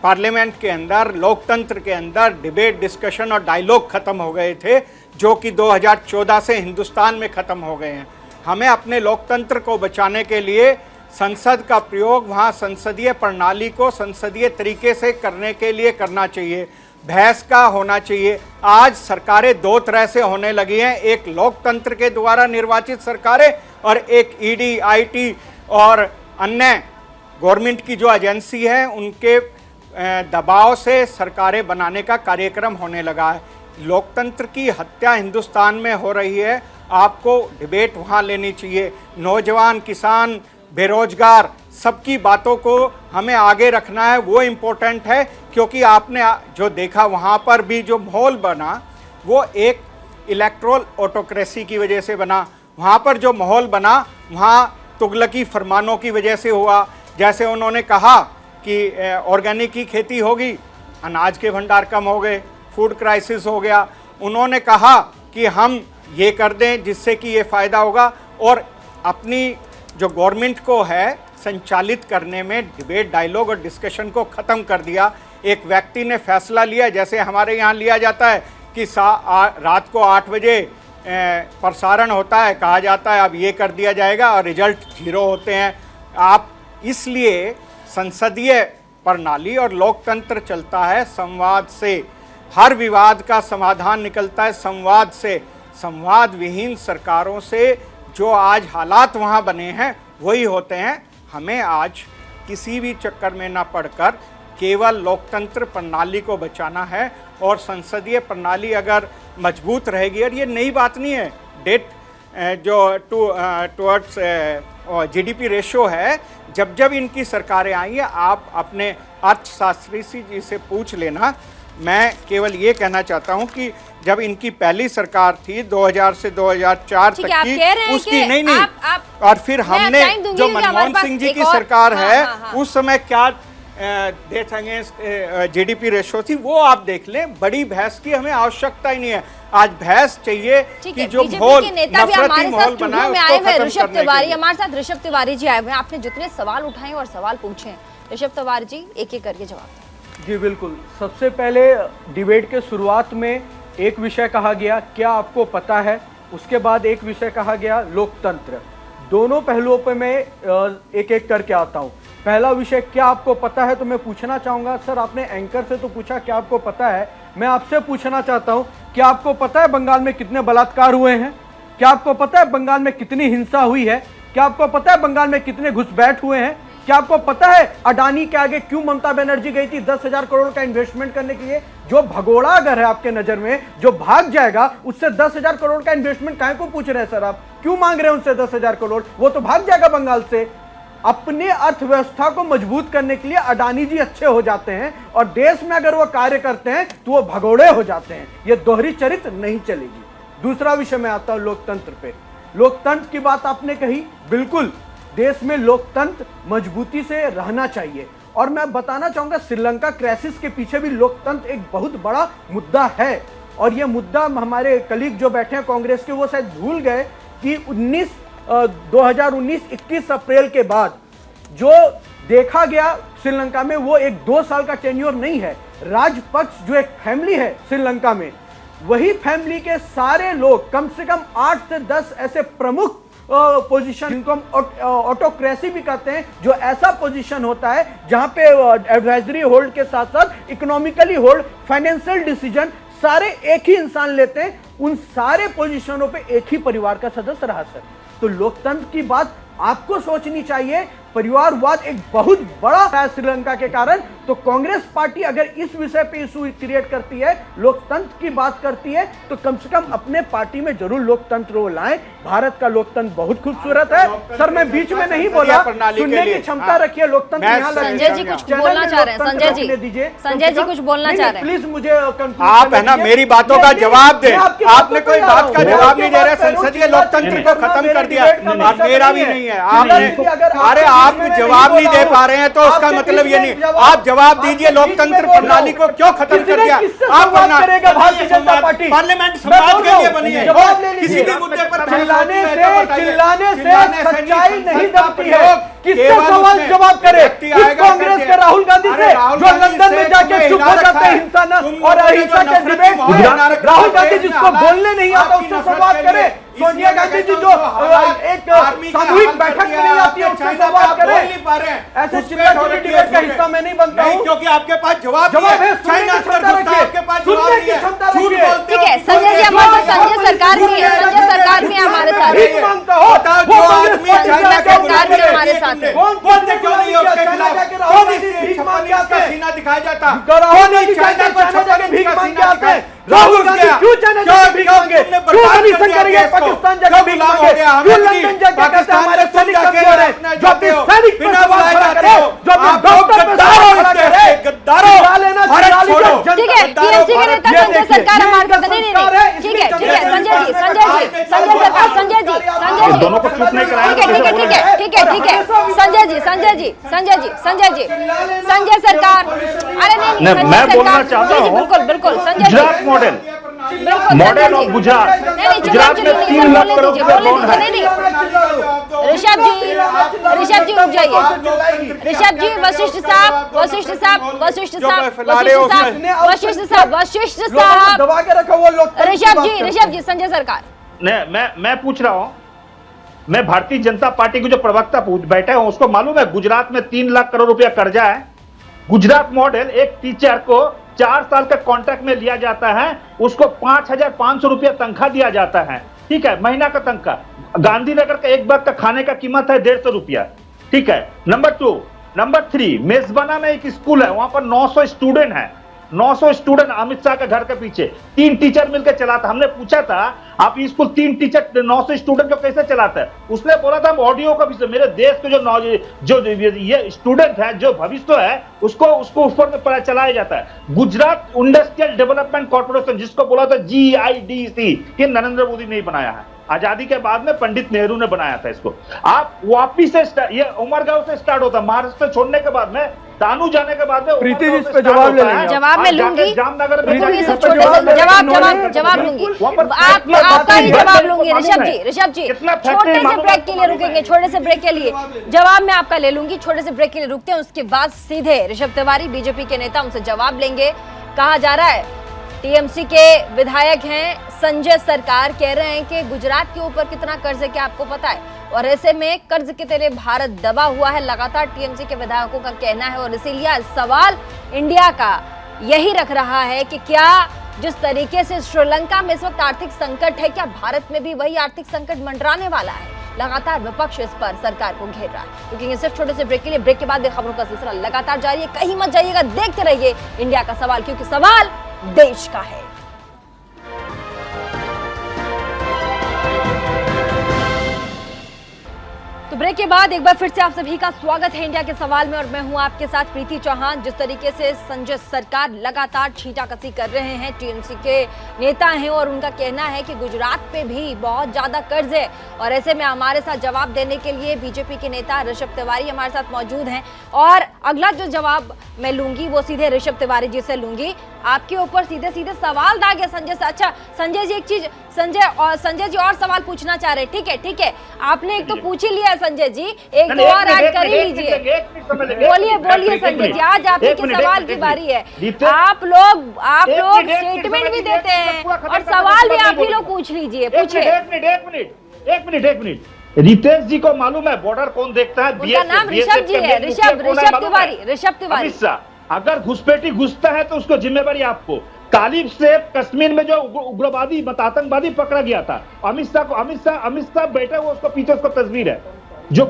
पार्लियामेंट के अंदर, लोकतंत्र के अंदर डिबेट, डिस्कशन और डायलॉग ख़त्म हो गए थे, जो कि 2014 से हिंदुस्तान में ख़त्म हो गए हैं। हमें अपने लोकतंत्र को बचाने के लिए संसद का प्रयोग वहाँ संसदीय प्रणाली को संसदीय तरीके से करने के लिए करना चाहिए, बहस का होना चाहिए। आज सरकारें दो तरह से होने लगी हैं, एक लोकतंत्र के द्वारा निर्वाचित सरकारें और एक ईडी, आईटी और अन्य गवर्नमेंट की जो एजेंसी है उनके दबाव से सरकारें बनाने का कार्यक्रम होने लगा है। लोकतंत्र की हत्या हिंदुस्तान में हो रही है, आपको डिबेट वहाँ लेनी चाहिए। नौजवान, किसान, बेरोजगार, सबकी बातों को हमें आगे रखना है, वो इम्पोर्टेंट है। क्योंकि आपने जो देखा वहाँ पर भी जो माहौल बना वो एक इलेक्ट्रोल ऑटोक्रेसी की वजह से बना। वहाँ पर जो माहौल बना वहाँ तुगलकी फरमानों की वजह से हुआ। जैसे उन्होंने कहा कि ऑर्गेनिक की खेती होगी, अनाज के भंडार कम हो गए, फूड क्राइसिस हो गया। उन्होंने कहा कि हम ये कर दें जिससे कि ये फ़ायदा होगा, और अपनी जो गवर्नमेंट को है संचालित करने में डिबेट, डायलॉग और डिस्कशन को ख़त्म कर दिया। एक व्यक्ति ने फैसला लिया, जैसे हमारे यहाँ लिया जाता है कि रात को 8 बजे प्रसारण होता है, कहा जाता है अब ये कर दिया जाएगा और रिजल्ट 0 होते हैं। आप इसलिए संसदीय प्रणाली और लोकतंत्र चलता है संवाद से, हर विवाद का समाधान निकलता है संवाद से। संवाद विहीन सरकारों से जो आज हालात वहाँ बने हैं वही होते हैं। हमें आज किसी भी चक्कर में ना पड़कर केवल लोकतंत्र प्रणाली को बचाना है, और संसदीय प्रणाली अगर मजबूत रहेगी, और ये नई बात नहीं है, डेट जो टुवर्ड्स जीडीपी रेशो है, जब इनकी सरकारें आई है, आप अपने अर्थशास्त्री जी से पूछ लेना। मैं केवल ये कहना चाहता हूं कि जब इनकी पहली सरकार थी 2000 से 2004 तक की, उसकी नहीं और फिर हमने जो मनमोहन सिंह जी की सरकार है उस समय क्या डेथ अगेंस्ट जीडीपी रेशो थी, वो आप देख लें। बड़ी बहस की हमें आवश्यकता ही नहीं है। आज बहस चाहिए कि जो माहौल नफरती माहौल बना है उसको खत्म ऋषभ करने तिवारी के लिए। हमारे साथ ऋषभ तिवारी जी आए हुए हैं। आपने जितने सवाल उठाए और सवाल पूछे हैं, ऋषभ तिवारी जी एक एक करके जवाब दें। जी बिल्कुल। सबसे पहले डिबेट के शुरुआत में एक विषय कहा गया, क्या आपको पता है, उसके बाद एक विषय कहा गया लोकतंत्र। दोनों पहलुओं पे मैं एक एक करके आता हूँ। पहला विषय क्या आपको पता है, तो मैं पूछना चाहूँगा सर, आपने एंकर से तो पूछा क्या आपको पता है, मैं आपसे पूछना चाहता हूँ क्या आपको पता है बंगाल में कितने बलात्कार हुए हैं, क्या आपको पता है बंगाल में कितनी हिंसा हुई है, क्या आपको पता है बंगाल में कितने घुसपैठ हुए हैं, क्या आपको पता है अडानी के आगे क्यों ममता बनर्जी गई थी 10,000 करोड़ का इन्वेस्टमेंट करने के लिए। जो भगोड़ा अगर है आपके नजर में, जो भाग जाएगा, उससे 10,000 करोड़ का इन्वेस्टमेंट काहे को पूछ रहे हैं सर आप, क्यों मांग रहे हैं उनसे 10,000 करोड़, वो तो भाग जाएगा बंगाल से। अपने अर्थव्यवस्था को मजबूत करने के लिए अडानी जी अच्छे हो जाते हैं और देश में अगर वो कार्य करते हैं तो वो भगोड़े हो जाते हैं। ये दोहरी चरित्र नहीं चलेगी। दूसरा विषय में आता हूं लोकतंत्र पे। लोकतंत्र की बात आपने कही, बिल्कुल देश में लोकतंत्र मजबूती से रहना चाहिए और मैं बताना चाहूंगा श्रीलंका क्राइसिस के पीछे भी लोकतंत्र एक बहुत बड़ा मुद्दा है। और ये मुद्दा हमारे कलीग जो बैठे हैं कांग्रेस के, वो शायद भूल गए कि 2019-21 अप्रैल के बाद जो देखा गया श्रीलंका में वो एक 2 साल का टेन्योर नहीं है। राजपक्ष जो एक फैमिली है श्रीलंका में, वही फैमिली के सारे लोग, कम से कम 8 से 10 ऐसे प्रमुख पोजीशन, जिनको हम ऑटोक्रेसी भी कहते हैं, जो ऐसा पोजीशन होता है जहां पे एडवाइजरी होल्ड के साथ साथ इकोनॉमिकली होल्ड, फाइनेंशियल डिसीजन सारे एक ही इंसान लेते हैं। उन सारे पोजीशनों पे एक ही परिवार का सदस्य रहा सर। तो लोकतंत्र की बात आपको सोचनी चाहिए। परिवारवाद एक बहुत बड़ा है श्रीलंका के कारण। तो कांग्रेस पार्टी अगर इस विषय पे इशू क्रिएट करती है, लोकतंत्र की बात करती है, तो कम से कम अपने पार्टी में जरूर लोकतंत्र वो लाएं। भारत का लोकतंत्र बहुत खूबसूरत है सर। मैं बीच में नहीं बोला, सुनने की क्षमता रखिए। लोकतंत्र यहाँ संजय जी कुछ बोलना चाह रहे हैं। संजय जी कुछ बोलना चाह रहे हैं। प्लीज मुझे आप है ना मेरी बातों का जवाब दे। आपने कोई बात का जवाब नहीं दे रहे। संसदीय लोकतंत्र को खत्म कर दिया और मेरा भी नहीं है। आपने अरे आप जवाब नहीं दे पा रहे हैं तो उसका मतलब ये नहीं। आप जवाब दीजिए, लोकतंत्र प्रणाली को क्यों खत्म कर दिया आप? भारतीय जनता पार्टी पार्लियामेंट संवाद के लिए बनी है। किसी भी मुद्दे पर चिल्लाने से सच्चाई नहीं दबती है। किससे सवाल जवाब करे? कांग्रेस के राहुल गांधी से, जो लंदन में जाके चुप हो जाते हैं हिंसा और अहिंसा के डिबेट। राहुल गांधी जिसको बोलने नहीं आता उससे संवाद करे। सोनिया गांधी जी जो एक सामूहिक बैठक में नहीं आती है उससे संवाद करे। ऐसे चिल्ला-चिल्ली डिबेट का हिस्सा मैं नहीं बनता हूं, क्योंकि आपके पास जवाब है। चाइना आपके पास जवाब नहीं है। ठीक है संजय जी, हमारे साथ संजय सरकार भी है। संजय सरकार भी हमारे साथ है। जो आदमी चाइना के सरकार भी हमारे साथ है। बोलते क्यों नहीं उसके खिलाफ? कौन इसका सीना दिखाया जाता? कौन चाइना को छुपकर भीख मांग के आते हैं? राहुल गांधी क्यों चाइना जाके भीख मांगे? क्यों कमीशन करेंगे पाकिस्तान जाके भीख मांगे? क्यों लंदन जाके कहते हैं हमारे सैनिक कमजोर हैं? जो अपने सैनिक बिना बुलाए जाते हो, जो अपने डॉक्टर पे खड़ा करे, गद्दारों ठीक है। टीएमसी के नेता संजय सरकार हमारे साथ नहीं। ठीक है संजय जी, संजय सरकार, संजय जी दोनों को चुप नहीं कराया। ठीक है संजय जी, संजय सरकार। अरे नहीं, मैं बोलना चाहता हूँ, बिल्कुल संजय गुजरात मॉडल ऑफ गुजरात। गुजरात में 3 लाख करोड़ रुपए लोन है। ऋषभ जी रुक जाइए। ऋषभ जी, वशिष्ठ साहब ऋषभ जी, संजय सरकार। मैं पूछ रहा हूँ, मैं भारतीय जनता पार्टी के जो प्रवक्ता बैठे हैं उसको मालूम है गुजरात में 3 लाख करोड़ रुपया कर्जा है। गुजरात मॉडल, एक टीचर को 4 साल का कॉन्ट्रैक्ट में लिया जाता है, उसको 5,500 रुपया तनख्वाह दिया जाता है। ठीक है, महीना का तनख्वाह। गांधीनगर का एक वक्त का खाने का कीमत है 150 रुपया। ठीक है। नंबर 3, मेजबाना में एक स्कूल है, वहां पर 900 स्टूडेंट हैं। 900 स्टूडेंट अमित शाह के घर के पीछे, 3 टीचर मिलकर चलाता। हमने पूछा था आप स्कूल 3 टीचर 900 स्टूडेंट को कैसे चलाता है? उसने बोला था हम ऑडियो का भी, मेरे देश के जो ये स्टूडेंट है, जो भविष्य है, उसको ऊपर में चलाया जाता है। गुजरात इंडस्ट्रियल डेवलपमेंट कॉर्पोरेशन, जिसको बोला था GIDC, ये नरेंद्र मोदी ने बनाया है। आजादी के बाद में पंडित नेहरू ने बनाया था इसको। आप वापिस से ये उमरगांव से स्टार्ट होता, महाराष्ट्र छोड़ने के बाद में, दानू जाने के बाद में प्रीति जी इस पे जवाब ले लेंगे। जवाब मैं लूंगी, जामनगर में जवाब लूंगी, आपका ही जवाब लूंगी। ऋषभ जी छोटे से ब्रेक के लिए रुकेंगे, छोटे से ब्रेक के लिए जवाब मैं आपका ले लूंगी। छोटे से ब्रेक के लिए रुकते हैं, उसके बाद सीधे ऋषभ तिवारी बीजेपी के नेता उनसे जवाब लेंगे। कहा जा रहा है टीएमसी के विधायक हैं संजय सरकार, कह रहे हैं कि गुजरात के ऊपर कितना कर्ज है क्या आपको पता है, और ऐसे में कर्ज के तेरे भारत दबा हुआ है, लगातार टीएमसी के विधायकों का कहना है। और इसीलिए सवाल इंडिया का यही रख रहा है कि क्या जिस तरीके से श्रीलंका में इस वक्त आर्थिक संकट है, क्या भारत में भी वही आर्थिक संकट मंडराने वाला है? लगातार विपक्ष इस पर सरकार को घेर रहा है। क्योंकि सिर्फ छोटे से ब्रेक के लिए, ब्रेक के बाद भी खबरों का सिलसिला लगातार जारी है। कहीं मत जाइएगा, देखते रहिए इंडिया का सवाल, क्योंकि सवाल देश का है। तो ब्रेक के बाद एक बार फिर से आप सभी का स्वागत है इंडिया के सवाल में, और मैं हूं आपके साथ प्रीति चौहान। जिस तरीके से संजय सरकार लगातार छींटाकसी कर रहे हैं, टीएमसी के नेता हैं और उनका कहना है कि गुजरात पे भी बहुत ज्यादा कर्ज है, और ऐसे में हमारे साथ जवाब देने के लिए बीजेपी के नेता ऋषभ तिवारी हमारे साथ मौजूद हैं। और अगला जो जवाब मैं लूंगी वो सीधे ऋषभ तिवारी जी से लूंगी। आपके ऊपर सीधे सीधे सवाल दाग है संजय से। अच्छा संजय जी, एक चीज संजय जी और सवाल पूछना चाह रहे हैं। ठीक है, आपने एक तो पूछ ही लिया संजय जी, एक दो और ऐड कर ही लीजिए। बोलिए संजय जी, आज आपके सवाल की बारी है। आप लोग स्टेटमेंट भी देते हैं और सवाल भी आप ही लोग पूछ लीजिए। पूछिए। एक मिनट, रितेश जी को मालूम है बॉर्डर कौन देखता है? उनका नाम ऋषभ जी है, ऋषभ तिवारी। अगर घुसपैठी घुसता है तो उसको जिम्मेवारी आपको। कालिब से कश्मीर में जो उग्रवादी आतंकवादी पकड़ा गया था, अमित शाह बैठे हुए, उसको पीछे उसको तस्वीर है। जो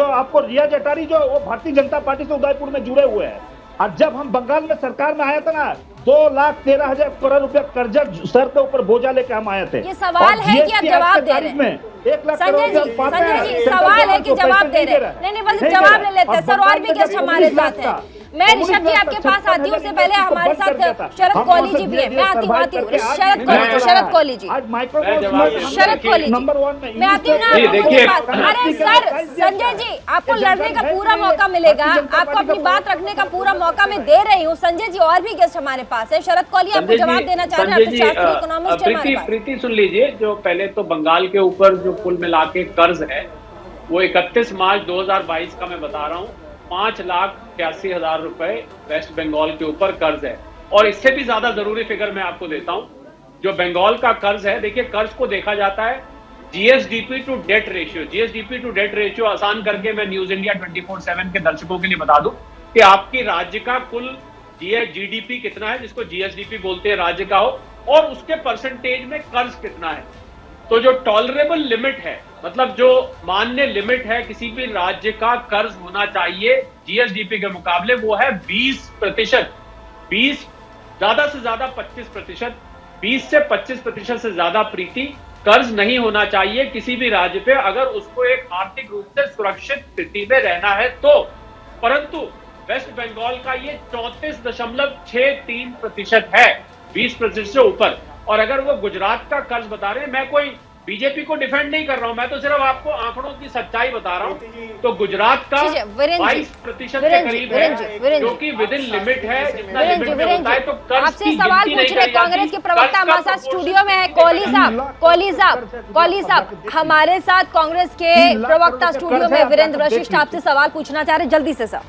आपको रिया जटारी, जो वो भारतीय जनता पार्टी से उदयपुर में जुड़े हुए हैं। और जब हम बंगाल में सरकार में आया था ना, 2,13,000 करोड़ रुपया कर्जा सर के ऊपर बोझा लेके हम आए थे। ये सवाल है कि आप जवाब दे रहे हैं? संजय जी सवाल है कि जवाब दे रहे हैं? नहीं, बस जवाब ले लेते हैं सर। और भी गेस्ट हमारे साथ हैं। मैं ऋषभ जी आपके पास आती हूँ, उससे पहले हमारे साथ शरद कोहली जी भी है। मैं आती हूँ शरद कोहली जी, मैं आती हूँ ना। अरे सर संजय जी, आपको लड़ने का पूरा मौका मिलेगा, आपको अपनी बात रखने का पूरा मौका मैं दे रही हूँ। संजय जी और भी गेस्ट हमारे पास है। शरद कोहली आपको जवाब देना चाह रहे हैं? प्रीति सुन लीजिए, जो पहले तो बंगाल के ऊपर जो कुल मिला के कर्ज है वो 31 मार्च 2022 का मैं बता रहा हूँ 5,81,000 रुपए वेस्ट बंगाल के ऊपर कर्ज है। और इससे भी ज्यादा जरूरी फिगर मैं आपको देता हूं, जो बंगाल का कर्ज है। देखिए, कर्ज को देखा जाता है GSDP to debt ratio. GSDP to debt ratio आसान करके मैं न्यूज इंडिया 24/7 के दर्शकों के लिए बता दूं कि आपकी राज्य का कुल GDP कितना है, जिसको GSDP बोलते हैं राज्य का हो, और उसके परसेंटेज में कर्ज कितना है। तो जो टॉलरेबल लिमिट है, मतलब जो मान्य लिमिट है किसी भी राज्य का कर्ज होना चाहिए GSDP के मुकाबले, वो है 20%। 20 ज्यादा से ज्यादा 25%, 20 से 25% से ज्यादा प्रीति कर्ज नहीं होना चाहिए किसी भी राज्य पे, अगर उसको एक आर्थिक रूप से सुरक्षित स्थिति में रहना है तो। परंतु वेस्ट बंगाल का ये 34.63% है, 20% से ऊपर। और अगर वो गुजरात का कर्ज बता रहे हैं, मैं कोई बीजेपी को डिफेंड नहीं कर रहा हूं, मैं तो सिर्फ आपको आंकड़ों की सच्चाई बता रहा हूं। तो गुजरात का 22% के करीब है, जो कि विद इन लिमिट है, जितना लिमिट में होता है। तो कर्ज आपसे सवाल पूछ रहे कांग्रेस के प्रवक्ता हमारे साथ स्टूडियो में है, कोहली साहब हमारे साथ कांग्रेस के प्रवक्ता स्टूडियो में वीरेंद्र वशिष्ठ आपसे सवाल पूछना चाह रहे, जल्दी से सर।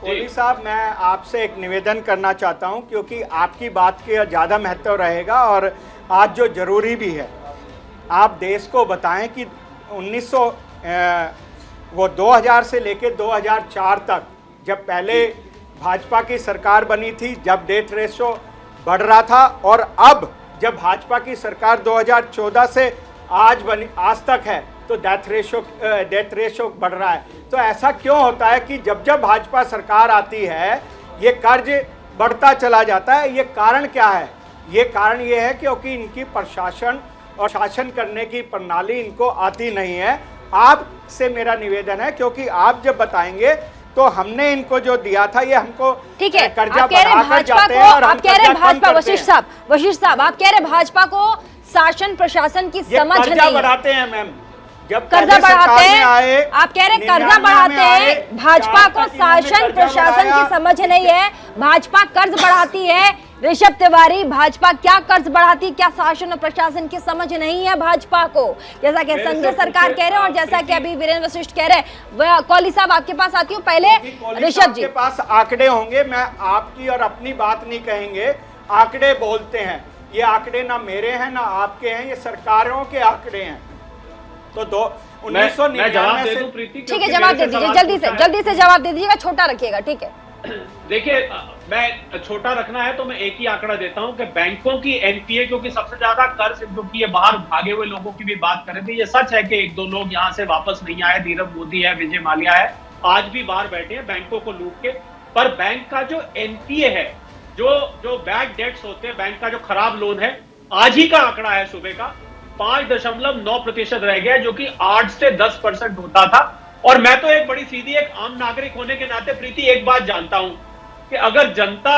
कोहली साहब, मैं आपसे एक निवेदन करना चाहता हूं, क्योंकि आपकी बात के ज़्यादा महत्व रहेगा और आज जो जरूरी भी है, आप देश को बताएं कि 2000 से लेकर 2004 तक, जब पहले भाजपा की सरकार बनी थी, जब डेथ रेशो बढ़ रहा था, और अब जब भाजपा की सरकार 2014 से आज तक है, तो डेथ रेशो बढ़ रहा है। तो ऐसा क्यों होता है कि जब भाजपा सरकार आती है, ये कर्ज बढ़ता चला जाता है। ये कारण क्या है? ये कारण ये है क्योंकि इनकी प्रशासन और शासन करने की प्रणाली इनको आती नहीं है। आपसे मेरा निवेदन है, क्योंकि आप जब बताएंगे तो हमने इनको जो दिया था ये हमको ठीक है, कर्जा आप कह रहे बढ़ाकर भाजपा जाते को, हैं और आप कह रहे भाजपा, वशिष्ठ साहब आप कह रहे भाजपा को शासन प्रशासन की समझ नहीं है। बढ़ाते हैं मैम, जब कर्जा बढ़ाते हैं, आए, आप कह रहे कर्जा बढ़ाते हैं, भाजपा को शासन प्रशासन की समझ नहीं है, भाजपा कर्ज बढ़ाती है। ऋषभ तिवारी, भाजपा क्या कर्ज बढ़ाती, क्या शासन और प्रशासन की समझ नहीं है भाजपा को, जैसा कि संघीय सरकार कह रहे हैं और जैसा कि अभी वीरेंद्र वशिष्ठ कह रहे हैं। कौली साहब आपके पास आती हूँ, पहले ऋषभ जी के पास आंकड़े होंगे, मैं आपकी और अपनी बात नहीं कहेंगे, आंकड़े बोलते हैं। ये आंकड़े ना मेरे हैं ना आपके हैं, ये सरकारों के आंकड़े हैं। तो 1999 से ठीक है, जवाब दे दीजिए, जल्दी से जवाब दे दीजिएगा, छोटा रखिएगा, ठीक है। देखिए, मैं छोटा रखना है तो मैं एक ही आंकड़ा देता हूं कि बैंकों की एनपीए, क्योंकि सबसे ज्यादा कर्ज क्योंकि ये बाहर भागे हुए लोगों की भी बात करें तो ये सच है कि एक दो लोग यहां से वापस नहीं आए, नीरव मोदी है, विजय माल्या है, आज भी बाहर बैठे हैं बैंकों को लूट के। पर बैंक का जो एनपीए है, जो बैड डेट्स होते हैं, बैंक का जो खराब लोन है, आज ही का आंकड़ा है सुबह का 5.9% रह गया, जो कि 8 से 10% होता था। और मैं तो एक बड़ी सीधी एक आम नागरिक होने के नाते प्रीति एक बात जानता हूं कि अगर जनता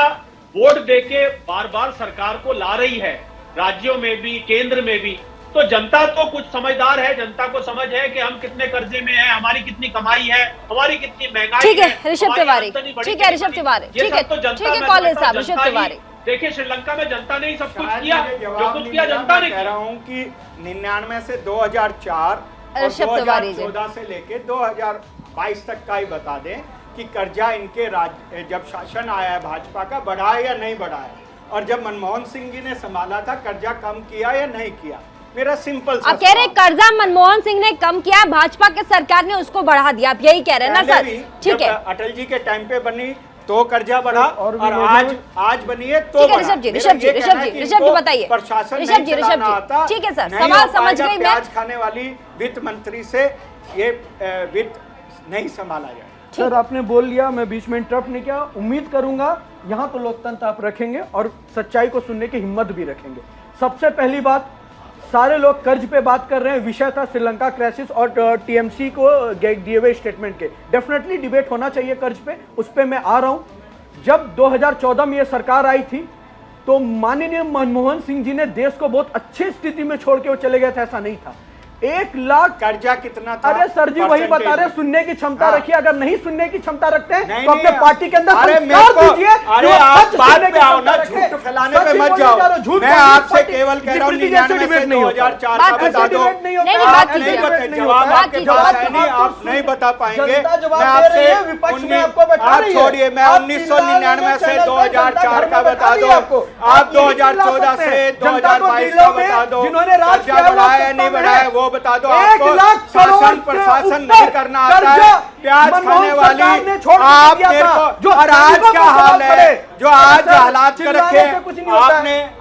वोट देके बार बार सरकार को ला रही है, राज्यों में भी केंद्र में भी, तो जनता तो कुछ समझदार है, जनता को समझ है कि हम कितने कर्जे में हैं, हमारी कितनी कमाई है, हमारी कितनी महंगाई है। ठीक है ऋषभ तिवारी, ठीक है ऋषभ तिवारी, ठीक है कॉलेज साहब, ऋषभ तिवारी। देखिए, श्रीलंका में जनता ने ही सब कुछ किया, जो कुछ किया जनता ने। कह रहा हूं कि 99 से 2004 और 2014 से लेके 2022 तक का ही बता दें कि कर्जा इनके जब शासन आया है भाजपा का, बढ़ा है या नहीं बढ़ा है, और जब मनमोहन सिंह जी ने संभाला था कर्जा कम किया या नहीं किया। मेरा सिंपल आप कह रहे कर्जा मनमोहन सिंह ने कम किया, भाजपा के सरकार ने उसको बढ़ा दिया, आप यही कह रहे हैं ना सर? ठीक है, अटल जी के टाइम पे बनी तो कर्जा बढ़ा और आज बनी है तो ऋषभ जी बताइए, प्रशासन ऋषभ जी ठीक है सर, सवाल समझ गई मैं। प्याज खाने वाली वित्त मंत्री से ये वित्त नहीं संभाला जाए। सर आपने बोल लिया, मैं बीच में इंटरप्ट नहीं किया। उम्मीद करूंगा यहाँ तो लोकतंत्र आप रखेंगे और सच्चाई को सुनने की हिम्मत भी रखेंगे। सबसे पहली बात, सारे लोग कर्ज पे बात कर रहे हैं, विषय था श्रीलंका क्राइसिस और टीएमसी को दिए हुए स्टेटमेंट के। डेफिनेटली डिबेट होना चाहिए कर्ज पे, उस पे मैं आ रहा हूं। जब 2014 में ये सरकार आई थी तो माननीय मनमोहन सिंह जी ने देश को बहुत अच्छी स्थिति में छोड़ के वो चले गए थे, ऐसा नहीं था। 1 लाख कर्जा कितना था? अरे सर जी वही बता रहे, सुनने की क्षमता रखिए। अगर नहीं सुनने की क्षमता रखते हैं नहीं, तो अपने पार्टी के अंदर अरे आप बात पे आओ ना, झूठ फैलाने पे मत जाओ। मैं आपसे केवल कह रहा हूँ 99 से 2004 का बता दो। आप नहीं बता, जवाब आपके पास है नहीं, आप नहीं बता पाएंगे। मैं आपसे आप छोड़िए, मैं 1999 से 2004 का बता दो, आप 2014 से 2022 का बता दो, कर्जा बढ़ाया नहीं बढ़ाया वो बता दो। आपको शासन प्रशासन नहीं करना आता है, प्याज खाने वाली आप मेरे को, और आज क्या हाल है जो आज हालात कर रखे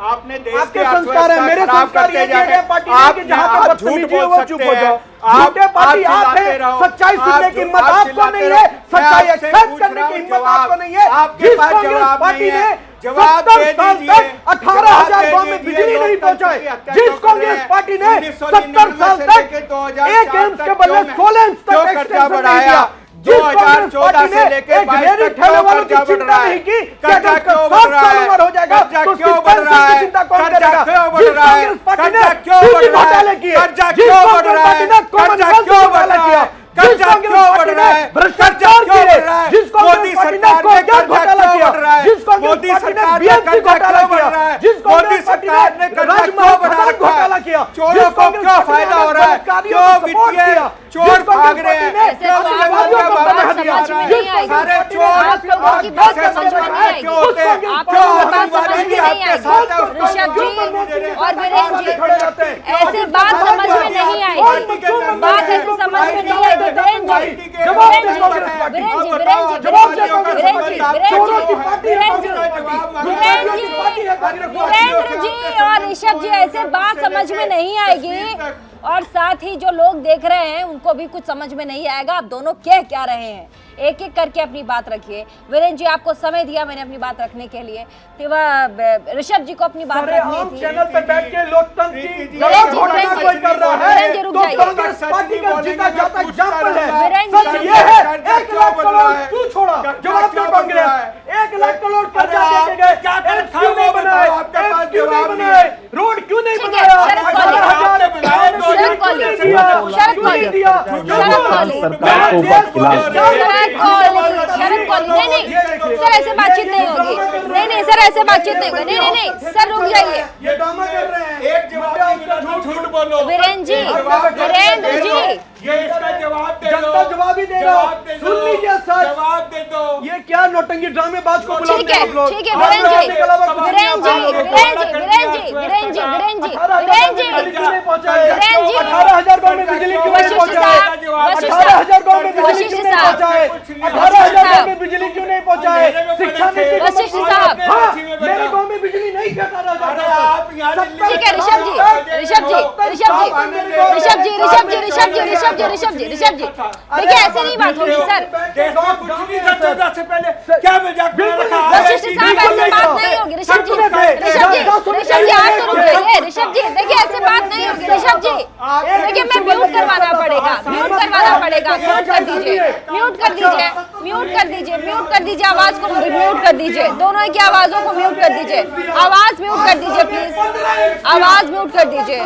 आपने देश के अर्थव्यवस्था खराब करते जा रहे हैं। आप झूठ बोल सकते हैं, आप चिल्लाते रहो, सच्चाई सुनने की हिम्मत आपको नहीं है, सच्चाई एक्सेप्ट करने की हिम्मत आपको नहीं है। आपके पास जवाब नहीं है, जवाब दे दीजिए। 18,000 गांव में बिजली नहीं पहुंचाई, जिस कांग्रेस पार्टी ने 70 साल तक एक एम्स के बदले 16 एम्स तक कर्जा बढ़ाया, 2014 से लेकर 22 तक क्यों कर्जा बढ़ रहा है? कर्जा क्यों बढ़ रहा है? कर्जा क्यों बढ़ रहा है? कर्जा क्यों बढ़ रहा है? कर्जा क्यों बढ़ रहा है? कर्जा क्यों बढ़ रहा है? कर्जा क्यों बढ़ रहा है? कर्जा क्यों बढ़ रहा है? कर्जा क्यों बढ़ रहा है? मोदी सरकार ने कर्जा क्यों बढ़ रहा है? मोदी सरकार ने कर्जा क्यों बढ़ रहा है? मोदी सरकार ने कर्जा क्यों बढ़ा रखा है? चोरों को क्यों फायदा हो रहा है? क्यों वित्तीय चोर भाग रहे हैं? सारे चोर क्यों होते हैं? क्यों आतंकवादी भी आपके साथ है? ऋषभ जी और वीरेंद्र जी, ऐसे बात समझ में नहीं आई, बात ऐसे समझ में नहीं आई। वीरेंद्र जी और ऋषभ जी, ऐसे बात समझ में नहीं आएगी और साथ ही जो लोग देख रहे हैं उनको भी कुछ समझ में नहीं आएगा आप दोनों कह क्या रहे हैं। एक एक करके अपनी बात रखिए। वीरेंद्र जी आपको समय दिया मैंने अपनी बात रखने के लिए, ऋषभ जी को अपनी बात रखनी थी। चैनल पे बैठ के लोकतंत्र की कोई कर रहा है तो कांग्रेस पार्टी का जीता जाता एग्जाम्पल है। सच ये है 1 लाख करोड़ क्यों छोड़ा, जवाब दो कांग्रेस। 1 लाख करोड़ कर्जा देके गए, क्यों नहीं बनाए, क्यों नहीं बनाए, रोड क्यों नहीं बनाया, शरद कॉलेज नहीं सर ऐसे बातचीत नहीं होगी, नहीं सर ऐसे बातचीत नहीं होगी, नहीं सर रुक जाइए। ये ड्रामा कर रहे हैं, एक जवाब झूठ बोलो। वीरेंद्र जी ये इसका जवाब दे दो, जनता जवाब ही देगा। सुन लीजिए सर, जवाब दे दो। ये क्या नौटंकी ड्रामेबाज को बुलाते हैं आप लोग। ठीक है वीरेंद्र जी नहीं पहुंचाए, 18,000 गाँव में बिजली क्यों नहीं पहुंचाए, 18,000 गाँव में बिजली क्यों नहीं पहुंचाए, 18,000 गाँव में बिजली क्यों नहीं पहुंचाए, शिक्षा नीति वशिष्ठ साहब मेरे गाँव में बिजली नहीं कटा जाता। ठीक है ऋषभ जी देखिए ऐसे नहीं बात होगी सर। वशिष्ठ साहब ऐसे बात नहीं होगी। ऋषभ जी आप तो रुक जाइए। ऋषभ जी देखिए ऐसे बात नहीं होगी। ऋषभ जी देखिए मैं म्यूट करवाना पड़ेगा, म्यूट कर दीजिए आवाज को म्यूट कर दीजिए, दोनों की आवाजों को म्यूट कर दीजिए, आवाज म्यूट कर दीजिए प्लीज, आवाज म्यूट कर दीजिए।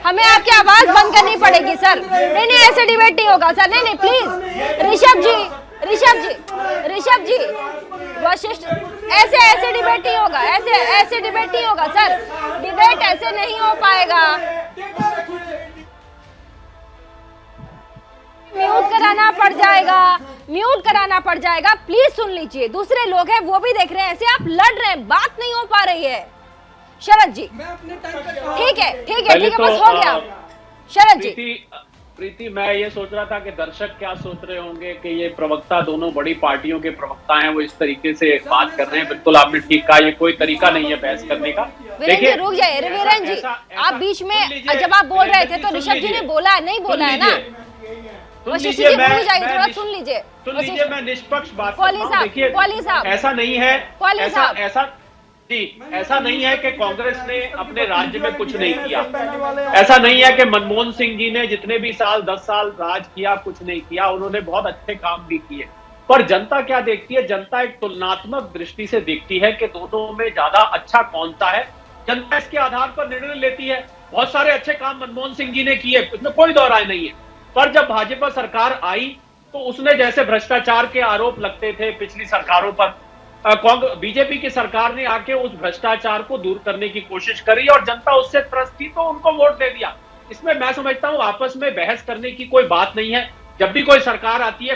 हमें आपकी आवाज बंद करनी पड़ेगी सर। नहीं ऐसे डिबेट नहीं होगा सर, नहीं प्लीज। ऋषभ जी वशिष्ठ ऐसे डिबेट नहीं होगा, ऐसे डिबेट नहीं होगा सर, डिबेट ऐसे नहीं हो पाएगा। म्यूट कराना पड़ जाएगा प्लीज सुन लीजिए, दूसरे लोग हैं वो भी देख रहे हैं, ऐसे आप लड़ रहे हैं, बात नहीं हो पा रही है। शरद जी ठीक है बस हो गया। शरद जी प्रीति मैं ये सोच रहा था कि दर्शक क्या सोच रहे होंगे कि ये प्रवक्ता दोनों बड़ी पार्टियों के प्रवक्ता हैं, वो इस तरीके से बात कर रहे हैं। बिल्कुल आपने ठीक कहा, ये कोई तरीका नहीं है बहस करने का। देखिए रुक जाइए वीरेंद्र जी, आप बीच में जब आप बोल रहे थे तो ऋषभ जी ने बोला नहीं बोला है ना, वशिष्ठ जी भूल जाइए, थोड़ा सुन लीजिए। मैं निष्पक्ष बात कर रहा हूं। देखिए ऐसा नहीं है, ऐसा नहीं है कि कांग्रेस ने अपने राज्य में कुछ नहीं किया, ऐसा नहीं है कि मनमोहन सिंह जी ने जितने भी 10 साल राज किया कुछ नहीं किया, उन्होंने बहुत अच्छे काम भी किए। पर जनता क्या देखती है, जनता एक तुलनात्मक दृष्टि से देखती है कि दोनों में ज्यादा अच्छा कौन सा है। जनता इसके आधार पर निर्णय लेती है। बहुत सारे अच्छे काम मनमोहन सिंह जी ने किए, इसमें कोई दो राय नहीं है, पर जब भाजपा सरकार आई तो उसने जैसे भ्रष्टाचार के आरोप लगते थे पिछली सरकारों पर, बीजेपी की सरकार ने आके उस भ्रष्टाचार को दूर करने की कोशिश करी और जनता उससे त्रस्त थी तो उनको वोट दे दिया। इसमें मैं समझता हूं आपस में बहस करने की कोई बात नहीं है। जब भी कोई सरकार आती है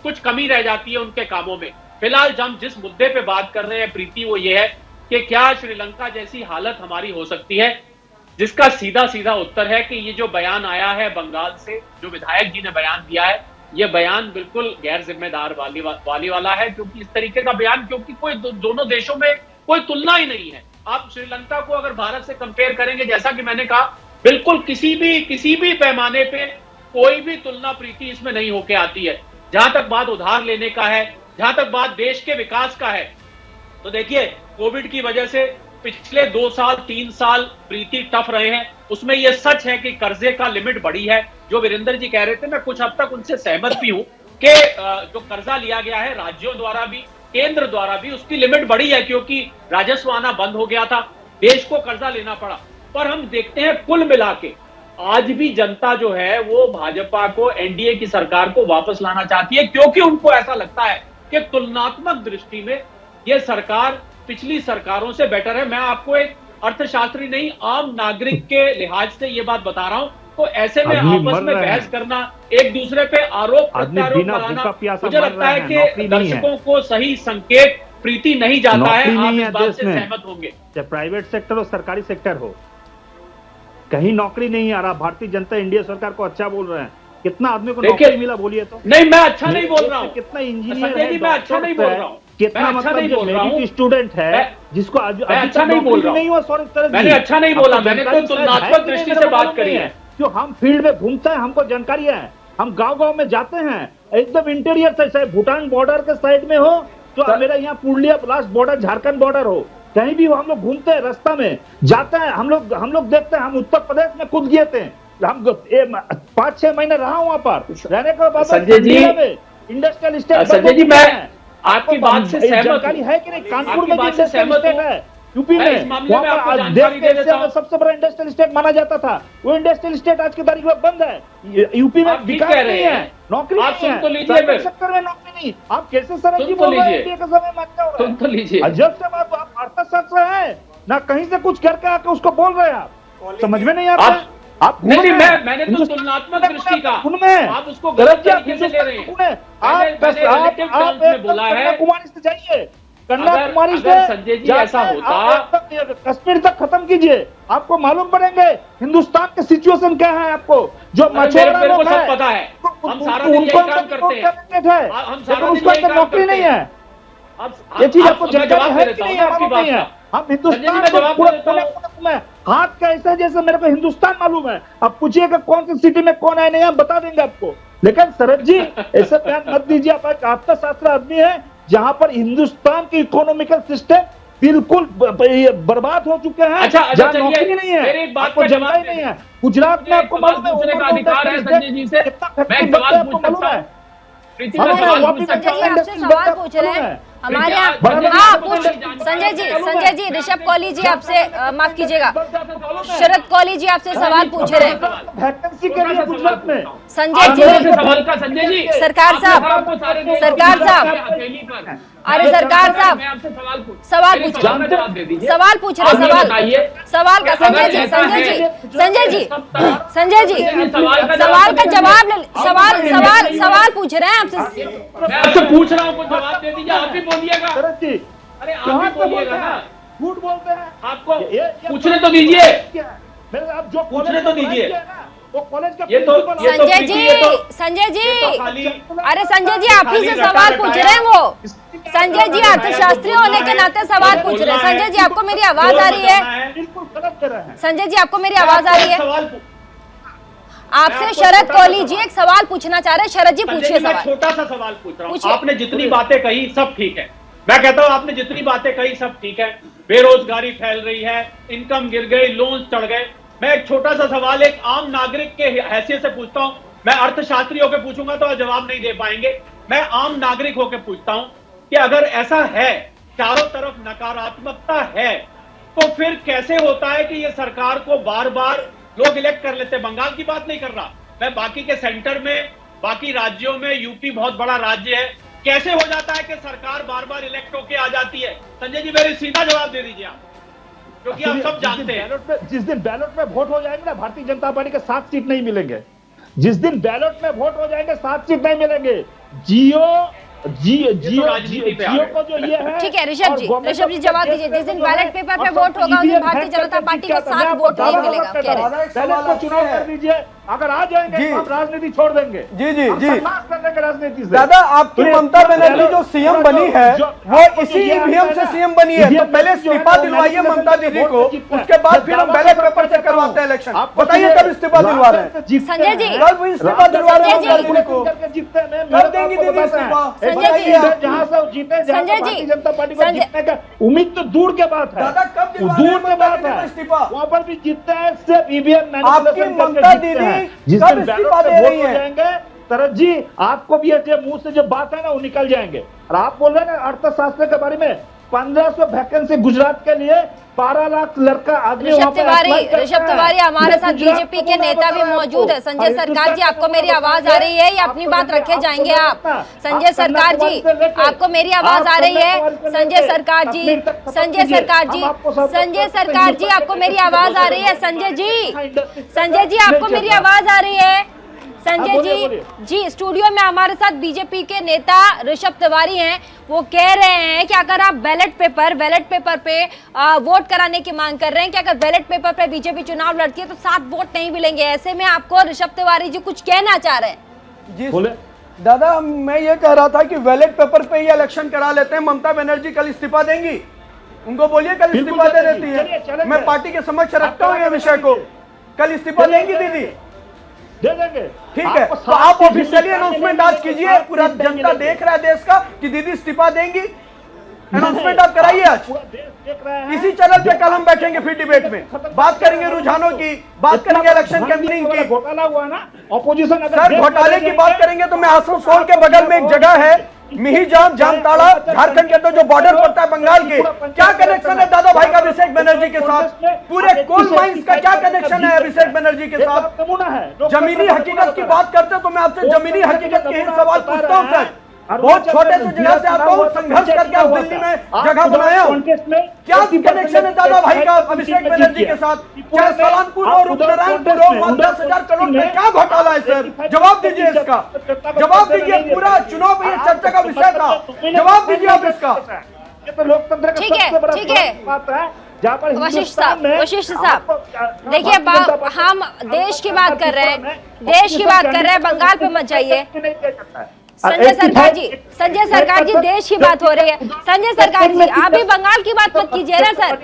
कुछ कमी रह जाती है उनके कामों में। फिलहाल हम जिस मुद्दे पे बात कर रहे हैं प्रीति, वो ये है कि क्या श्रीलंका जैसी हालत हमारी हो सकती है, जिसका सीधा उत्तर है कि ये जो बयान आया है बंगाल से, जो विधायक जी ने बयान दिया है, ये बयान बिल्कुल गैर जिम्मेदार वाला है। क्योंकि इस तरीके का बयान, क्योंकि कोई दोनों देशों में कोई तुलना ही नहीं है। आप श्रीलंका को अगर भारत से कंपेयर करेंगे, जैसा कि मैंने कहा, बिल्कुल किसी भी पैमाने पे कोई भी तुलना प्रीति इसमें नहीं होके आती है। जहां तक बात उधार लेने का है, जहां तक बात देश के विकास का है, तो देखिए कोविड की वजह से पिछले 2 साल 3 साल प्रीति टफ रहे हैं। उसमें यह सच है कि कर्जे का लिमिट बढ़ी है। जो वीरेंद्र जी कह रहे थे, मैं कुछ हद तक उनसे सहमत भी हूं कि जो कर्जा लिया गया है राज्यों द्वारा भी केंद्र द्वारा भी, उसकी लिमिट बढ़ी है, क्योंकि राजस्व आना बंद हो गया था, देश को कर्जा लेना पड़ा। पर हम देखते हैं कुल मिला के आज भी जनता जो है वो भाजपा को, एनडीए की सरकार को वापस लाना चाहती है, क्योंकि उनको ऐसा लगता है कि तुलनात्मक दृष्टि में यह सरकार पिछली सरकारों से बेटर है। मैं आपको एक अर्थशास्त्री नहीं, आम नागरिक के लिहाज से ये बात बता रहा हूं। तो ऐसे में आपस में बहस करना, एक दूसरे पे आरोप प्रत्यारोप लगाना, मुझे लगता है कि दर्शकों को सही संकेत प्रीति नहीं जाता है। आप इस बात से सहमत होंगे। चाहे प्राइवेट सेक्टर हो, सरकारी सेक्टर हो, कहीं नौकरी नहीं आ रहा। भारतीय जनता एनडीए सरकार को अच्छा बोल रहे हैं। कितना आदमी को नौकरी मिला बोलिए तो? नहीं, मैं अच्छा नहीं बोल रहा हूँ। कितना इंजीनियर है, मैं अच्छा नहीं बोल रहा हूँ। कितना मतलब मेरिट स्टूडेंट है जिसको अच्छा नहीं बोल रहा हूँ। नहीं हुआ, मैंने अच्छा नहीं बोला, मैंने तो तुलनात्मक दृष्टि से बात करी है। क्यों हम फील्ड में घूमते हैं, हमको जानकारी है, हम गांव-गांव में जाते हैं, एकदम इंटीरियर से, चाहे भूटान बॉर्डर के साइड में हो, तो मेरा यहाँ Purnia last border, Jharkhand border हो, कहीं भी हम लोग घूमते हैं, रास्ता में जाते हैं, हम लोग देखते हैं। हम उत्तर प्रदेश में खुद गए थे, हम 5-6 महीने रहा वहां पर, रहने के बाद संजय जी, इंडस्ट्रियल स्टेट, संजय जी, मैं आपकी बात से सहमत जानकारी है कि नहीं? कानपुर में इंडस्ट्रियल स्टेट है, यूपी मैं इस में, मामले में आपको वहाँ पर देश जानकारी के दे देता एशिया हूं। में सबसे बड़ा इंडस्ट्रियल स्टेट माना जाता था, वो इंडस्ट्रियल स्टेट आज की तारीख में बंद है। यूपी में आप ठीक विकास कह रहे नहीं हैं। है, नौकरी आप नहीं सुन है, तो लीजिए प्राइवेट फिर। सेक्टर में नौकरी नहीं। आप कैसे सर सुन जी तो बोल रहे हैं, लीजिए। इंडिया का समय मानते हो रहे सुन तो लीजिए। हैं? जब से आप अर्थशास्त्र है ना, कहीं से कुछ करके आके उसको बोल रहे हैं आप, समझ में नहीं आता। आप नहीं, मैंने तो तुलनात्मक दृष्टि का, उनमें आप उसको गलत तरीके से ले रहे हैं। आप relative terms में बोला है। कन्याकुमारी से जाइए, अगर कन्याकुमारी से संजय जी ऐसा होता, कश्मीर तक खत्म कीजिए, आपको मालूम पड़ेंगे हिंदुस्तान के सिचुएशन क्या है। आपको जो मछुआरा मेरे को लोग सब हैं, पता है, हम सारा दिन उनको यही काम करते हैं, हम सारा दिन उसको यही काम नौकरी करते नहीं हैं। है। ये चीज आपको जानकारी है कि नहीं है? आपकी मालूम नहीं है। बात हम हिंदुस्तान संजय जी, मैं को जवाब दे देता हूं। में हाथ कैसे, जैसे मेरे को हिंदुस्तान मालूम है, अब पूछिएगा कौन सी सिटी में कौन है, नहीं हम बता देंगे आपको। लेकिन शरद जी ऐसे प्यार मत दीजिए, आप एक अर्थशास्त्र आदमी है, जहां पर हिंदुस्तान की इकोनॉमिकल सिस्टम बिल्कुल बर्बाद हो चुके हैं। अच्छा, जहाँ चलिए, नौकरी नहीं है, मेरी एक बात आपको का जवाब जानकारी दे नहीं है। गुजरात में आपको मालूम है, पूछने का ऊपर अधिकार है संजय जी से। कितना मैं फैक्ट्री एक बनता है, सवाल आपको पूछ सकता मालूम है? हूं? प्रीति, हाँ, मैं हाँ, सवाल वो पूछ भी सकता संजय हूं? जी आपसे सवाल पूछ रहे हैं हमारे यहाँ। हाँ पूछ संजय जी ऋषभ कोहली जी आपसे माफ कीजिएगा, शरद कोहली जी आपसे सवाल पूछ रहे हैं। वैकेंसी के लिए गुजरात में संजय थोड़े से जी, सवाल का संजय जी, सरकार साहब, आपको सारे दिन सरकार साहब, अकेली पर। अरे सरकार साहब, मैं आपसे सवाल पूछ, सवाल मेरे पूछ सवाल का जवाब दे दीजिए। सवाल पूछ रहे आप ये सवाल बताइए, सवाल का संजय जी, संजय जी, संजय जी, संजय जी, सवाल का जवाब सवाल पूछ रहे हैं आपसे। मैं आपसे पूछ रहा हूँ, कुछ जवाब दे दीजिए। आप भी बोलिएगा। शरद जी अरे आप कहाँ भी से बोलते बोलिएगा हैं? ना, झूठ बोलते हैं आपको ये पूछने तो दीजिए। मेरे आप जो पूछने तो दीजिए। वो कॉलेज का ये तो principal है। संजय जी, संजय ये तो जी, खाली अरे संजय जी आप ही से सवाल पूछ रहे हैं वो। संजय जी अर्थशास्त्री होने के नाते सवाल पूछ रहे हैं। संजय जी आपको मेरी आवाज आ रही है? बिल्कुल गलत कर रहे हैं। संजय जी आपको मेरी आवाज आ रही है? सवाल आपसे शरद कोहली जी एक सवाल पूछना चाह रहे हैं। शरद जी पूछिए मैं सवाल। छोटा सा सवाल पूछ रहा हूँ। पूछिए। आपने जितनी बातें कही सब ठीक है, मैं कहता हूँ आपने जितनी बातें कही सब ठीक है। बेरोजगारी फैल रही है, इनकम गिर गई, लोन चढ़ गए। मैं एक छोटा सा सवाल एक आम नागरिक के हैसियत से पूछता हूँ। मैं अर्थशास्त्री होकर पूछूंगा तो जवाब नहीं दे पाएंगे। मैं आम नागरिक होकर पूछता हूँ कि अगर ऐसा है, चारों तरफ नकारात्मकता है, तो फिर कैसे होता है कि ये सरकार को बार बार लोग इलेक्ट कर लेते हैं? बंगाल की बात नहीं कर रहा मैं, बाकी के सेंटर में, बाकी राज्यों में, यूपी बहुत बड़ा राज्य है, कैसे हो जाता है कि सरकार बार बार इलेक्ट होके आ जाती है? संजय जी मेरी सीधा जवाब दे दीजिए आप, क्योंकि आप सब जानते हैं। जिस दिन बैलेट में वोट हो जाएंगे ना, भारतीय जनता पार्टी के 7 सीट नहीं मिलेंगे। जिस दिन बैलेट में वोट हो जाएंगे 7 सीट नहीं मिलेंगे। जियो को जो ये है, ठीक है ऋषभ जी जवाब दीजिए। जिस दिन बैलेट पेपर पे वोट होगा उस दिन भारतीय जनता पार्टी को 7 वोट नहीं मिलेगा कह रहे हैं। बैलेट को चुनाव कर दीजिए, अगर आ जाएंगे तो हम राजनीति छोड़ देंगे। जी जी हम जी संन्यास कर देंगे राजनीति से। दादा आपकी ममता बनर्जी जो सीएम बनी है वो इसी ईवीएम से सीएम बनी है, तो पहले इस्तीफा दिलवाइए ममता दीदी को, उसके बाद फिर हम बैलेट पेपर से करवाते हैं इलेक्शन। बताइए कब इस्तीफा दिलवा रहे हैं? संजय जी, कब इस्तीफा दिलवा रहे हैं ममता दीदी को? जीतते हैं कर देंगी दीदी इस्तीफा। संजय जी, जहां से जीते, जहां संजय से जी, भारतीय जनता पार्टी को संजय- जीतने का उम्मीद तो दूर के बात है। दादा कब दिलवा रहे हैं दूर के ममता बात दीदी को है, इस्तीफा? वहां पर भी जीतते हैं सिर्फ ईवीएम आपकी ममता दीदी जिस कब दिन इस्तीफा बैलेट दे पे रही वोट हो है? जाएंगे, तरज जी आपको भी ये मुंह से जो बात है ना वो निकल जाएंगे। और आप बोल रहे हैं ना अर्थशास्त्र के बारे में, 1500 वैकेंसी गुजरात के लिए, 12 लाख लड़का आदमी वहां ऋषभ पर तिवारी, apply करते ऋषभ हैं। तिवारी हमारे ये साथ गुजरात बीजेपी को के बोलना नेता भी पता है मौजूद है। आपको। संजय सरकार जी आपको मेरी आवाज आ रही है या अपनी बात रखे जाएंगे आप? संजय सरकार जी आपको मेरी आवाज आ रही है? संजय सरकार जी, संजय सरकार जी, संजय सरकार जी आपको मेरी आवाज आ रही है? संजय जी, संजय जी आपको मेरी आवाज आ रही है? संजय जी स्टूडियो में हमारे साथ बीजेपी के नेता ऋषभ तिवारी हैं। वो कह रहे हैं कि अगर आप बैलेट पेपर पे वोट कराने की मांग कर रहे हैं कि अगर बैलेट पेपर पे बीजेपी चुनाव लड़ती है तो 7 वोट नहीं मिलेंगे। ऐसे में आपको ऋषभ तिवारी जी कुछ कहना चाह रहे हैं? जी बोले दादा मैं ये कह रहा था कि बैलेट पेपर पे ही इलेक्शन करा लेते हैं। ममता बनर्जी कल इस्तीफा देंगी, उनको बोलिए कल इस्तीफा दे देती है। मैं पार्टी के समक्ष रखता हूँ ये विषय को, कल इस्तीफा देंगी दीदी? दे देंगे। ठीक है, आपको तो आप 60 ऑफिशियली अनाउंसमेंट आज कीजिए, पूरा जनता देख रहा है देश का कि दीदी इस्तीफा देंगी। अनाउंसमेंट आप कराइए आज, पूरा देश देख रहा है। इसी चैनल पे कल हम बैठेंगे फिर डिबेट में, बात करेंगे रुझानों की, बात करेंगे इलेक्शन कैंपेनिंग की। घोटाला हुआ ना, ऑपोजिशन अगर सर घोटाले की बात करेंगे तो मैं आसनसोल के बगल में एक जगह है मिहिजाम जामताड़ा, झारखंड के तो जो बॉर्डर पड़ता है बंगाल के, क्या कनेक्शन है दादा भाई का अभिषेक बनर्जी के साथ? पूरे कोल माइंस का क्या कनेक्शन है अभिषेक बनर्जी के साथ? नमूना है। जमीनी हकीकत की बात करते हैं तो मैं आपसे जमीनी हकीकत के ही सवाल पूछता हूँ सर। बहुत छोटे से जगह से आता हूँ, संघर्ष करके आप दिल्ली में जगह बनाया हूँ, क्या कनेक्शन है दादा भाई का अभिषेक बनर्जी के साथ? चाहे सलानपुर और उत्तरायणपुर हो, 10,000 करोड़ में क्या घोटाला है सर? जवाब दीजिए इसका, जवाब दीजिए। पूरा चुनाव में ये चर्चा का विषय था, जवाब दीजिए आप इसका। ये तो लोकतंत्र का सबसे बड़ा बात है। वशिष्ठ साहब देखिए, हम देश की बात कर रहे हैं, देश की बात कर रहे हैं, बंगाल पे मत जाइए। संजय सरकार जी देश की बात हो रही है। संजय सरकार जी आप भी बंगाल की बात मत कीजिए ना सर।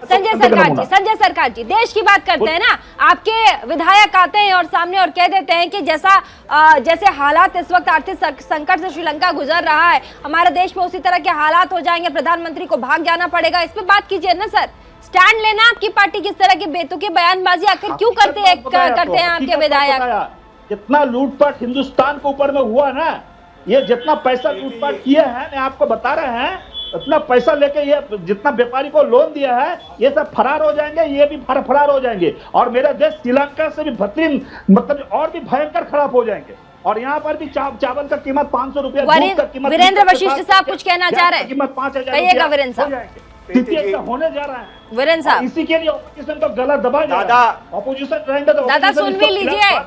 संजय सरकार जी देश की बात करते हैं ना। आपके विधायक आते हैं और सामने और कह देते हैं कि जैसे हालात इस वक्त आर्थिक संकट से श्रीलंका गुजर रहा है, हमारे देश में उसी तरह के हालात हो जाएंगे, प्रधानमंत्री को भाग जाना पड़ेगा। इस पे बात कीजिए ना सर। स्टैंड लेना आपकी पार्टी किस तरह की बेतुकी बयानबाजी आखिर क्यों करते हैं आपके विधायक? जितना लूटपाट हिंदुस्तान के ऊपर में हुआ ना, ये जितना पैसा लूटपाट किया है, मैं आपको बता रहे हैं, इतना पैसा लेके ये जितना व्यापारी को लोन दिया है, ये सब फरार हो जाएंगे, ये भी फरार हो जाएंगे। और मेरा देश श्रीलंका से भी बेहतरीन, मतलब और भी भयंकर खराब हो जाएंगे। और यहाँ पर भी चावल का कीमत 500 रुपया, वीरेंद्र वशिष्ठ साहब कुछ कहना चाह रहे हैं, कीमत 5,000 कहिएगा वीरेंद्र साहब। होने जा रहा है वीरेंद्र साहब, इसी के लिए ऑपोजिशन को गला दबा दादा, ऑपोजिशन रहेंगे तो दादा सुन भी लीजिए।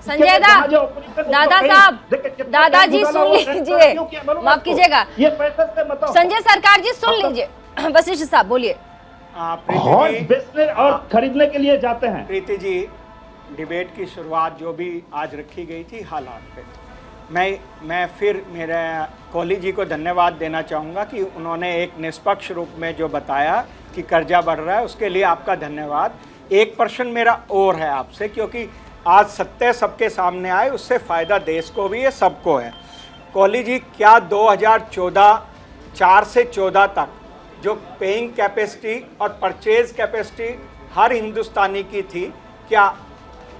संजय दादा साहब, दादाजी सुन लीजिए, माफ कीजिएगा, ये पैसे से मतलब संजय सरकार जी सुन लीजिए। वशिष्ठ साहब बोलिए। बेचने और खरीदने के लिए जाते हैं। प्रीति जी, डिबेट की शुरुआत जो भी आज रखी गई थी हालात पे, मैं फिर मेरे कोहली जी को धन्यवाद देना चाहूँगा कि उन्होंने एक निष्पक्ष रूप में जो बताया कि कर्जा बढ़ रहा है, उसके लिए आपका धन्यवाद। एक प्रश्न मेरा और है आपसे, क्योंकि आज सत्य सबके सामने आए, उससे फ़ायदा देश को भी है, सबको है। कोहली जी, क्या 2014 4 से 14 तक जो पेइंग कैपेसिटी और परचेज कैपेसिटी हर हिंदुस्तानी की थी, क्या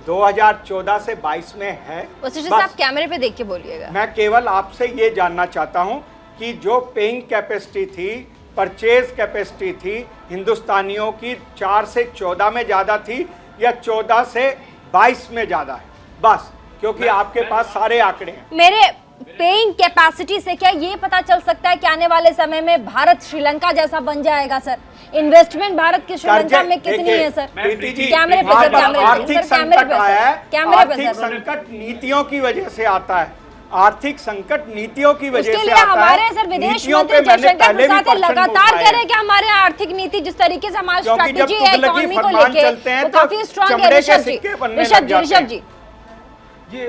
2014 से 22 में है? वशिष्ठ साहब कैमरे पे देख के बोलिएगा। मैं केवल आपसे ये जानना चाहता हूँ कि जो पेइंग कैपेसिटी थी, परचेज कैपेसिटी थी हिंदुस्तानियों की, 4 से 14 में ज़्यादा थी या 14 से 22 में ज़्यादा है? बस, क्योंकि आपके पास सारे आंकड़े हैं। मेरे पेइंग कैपेसिटी से क्या ये पता चल सकता है कि आने वाले समय में भारत श्रीलंका जैसा बन जाएगा सर? इन्वेस्टमेंट भारत की श्रीलंका में कितनी है सर? कैमरे पे सर, आर्थिक संकट आया है, आर्थिक संकट नीतियों की वजह से आता है, आर्थिक संकट नीतियों की वजह से आता है। हमारे सर विदेश मंत्री जयशंकर प्रसाद लगातार कह रहे हैं कि हमारे आर्थिक नीति जिस तरीके से हमारी स्ट्रैटेजी है इकोनॉमी को लेके, वो काफी स्ट्रांग है। ऋषभ जी जी,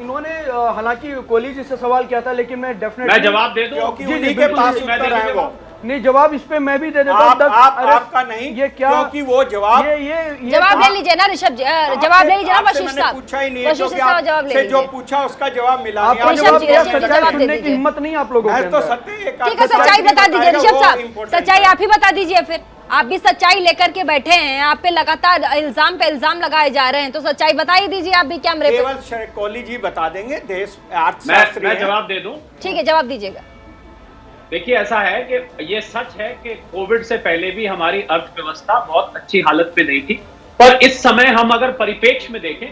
इन्होंने हालांकि कोहली जी से सवाल किया था, लेकिन मैं डेफिनेटली मैं जवाब दे दूं, क्योंकि उन्हीं के पास उत्तर है वो। नहीं, जवाब इस पे मैं भी दे देता हूं। आपका नहीं, ये क्या, क्योंकि वो जवाब ये जवाब ले लीजिए ना ऋषभ जी, जवाब ले लीजिए ना वशिष्ठ साहब। पूछा ही नहीं है, क्योंकि आपसे जो पूछा उसका जवाब मिला नहीं। आपको जवाब सुनने की हिम्मत नहीं आप लोगों को। तो सत्य, ठीक है, सच्चाई बता दीजिए ऋषभ साहब, सच्चाई आप ही बता दीजिए। फिर आप भी सच्चाई लेकर के बैठे हैं, आप पे लगातार इल्जाम पे इल्जाम लगाए जा रहे हैं, तो सच्चाई बता ही दीजिए आप भी कैमरे पे। केवल कोहली जी बता देंगे, देश अर्थशास्त्री। मैं जवाब दे दूं? ठीक है, जवाब दीजिएगा। देखिए, ऐसा है कि ये सच है कि कोविड से पहले भी हमारी अर्थव्यवस्था बहुत अच्छी हालत पे नहीं थी, पर इस समय हम अगर परिप्रेक्ष्य में देखें,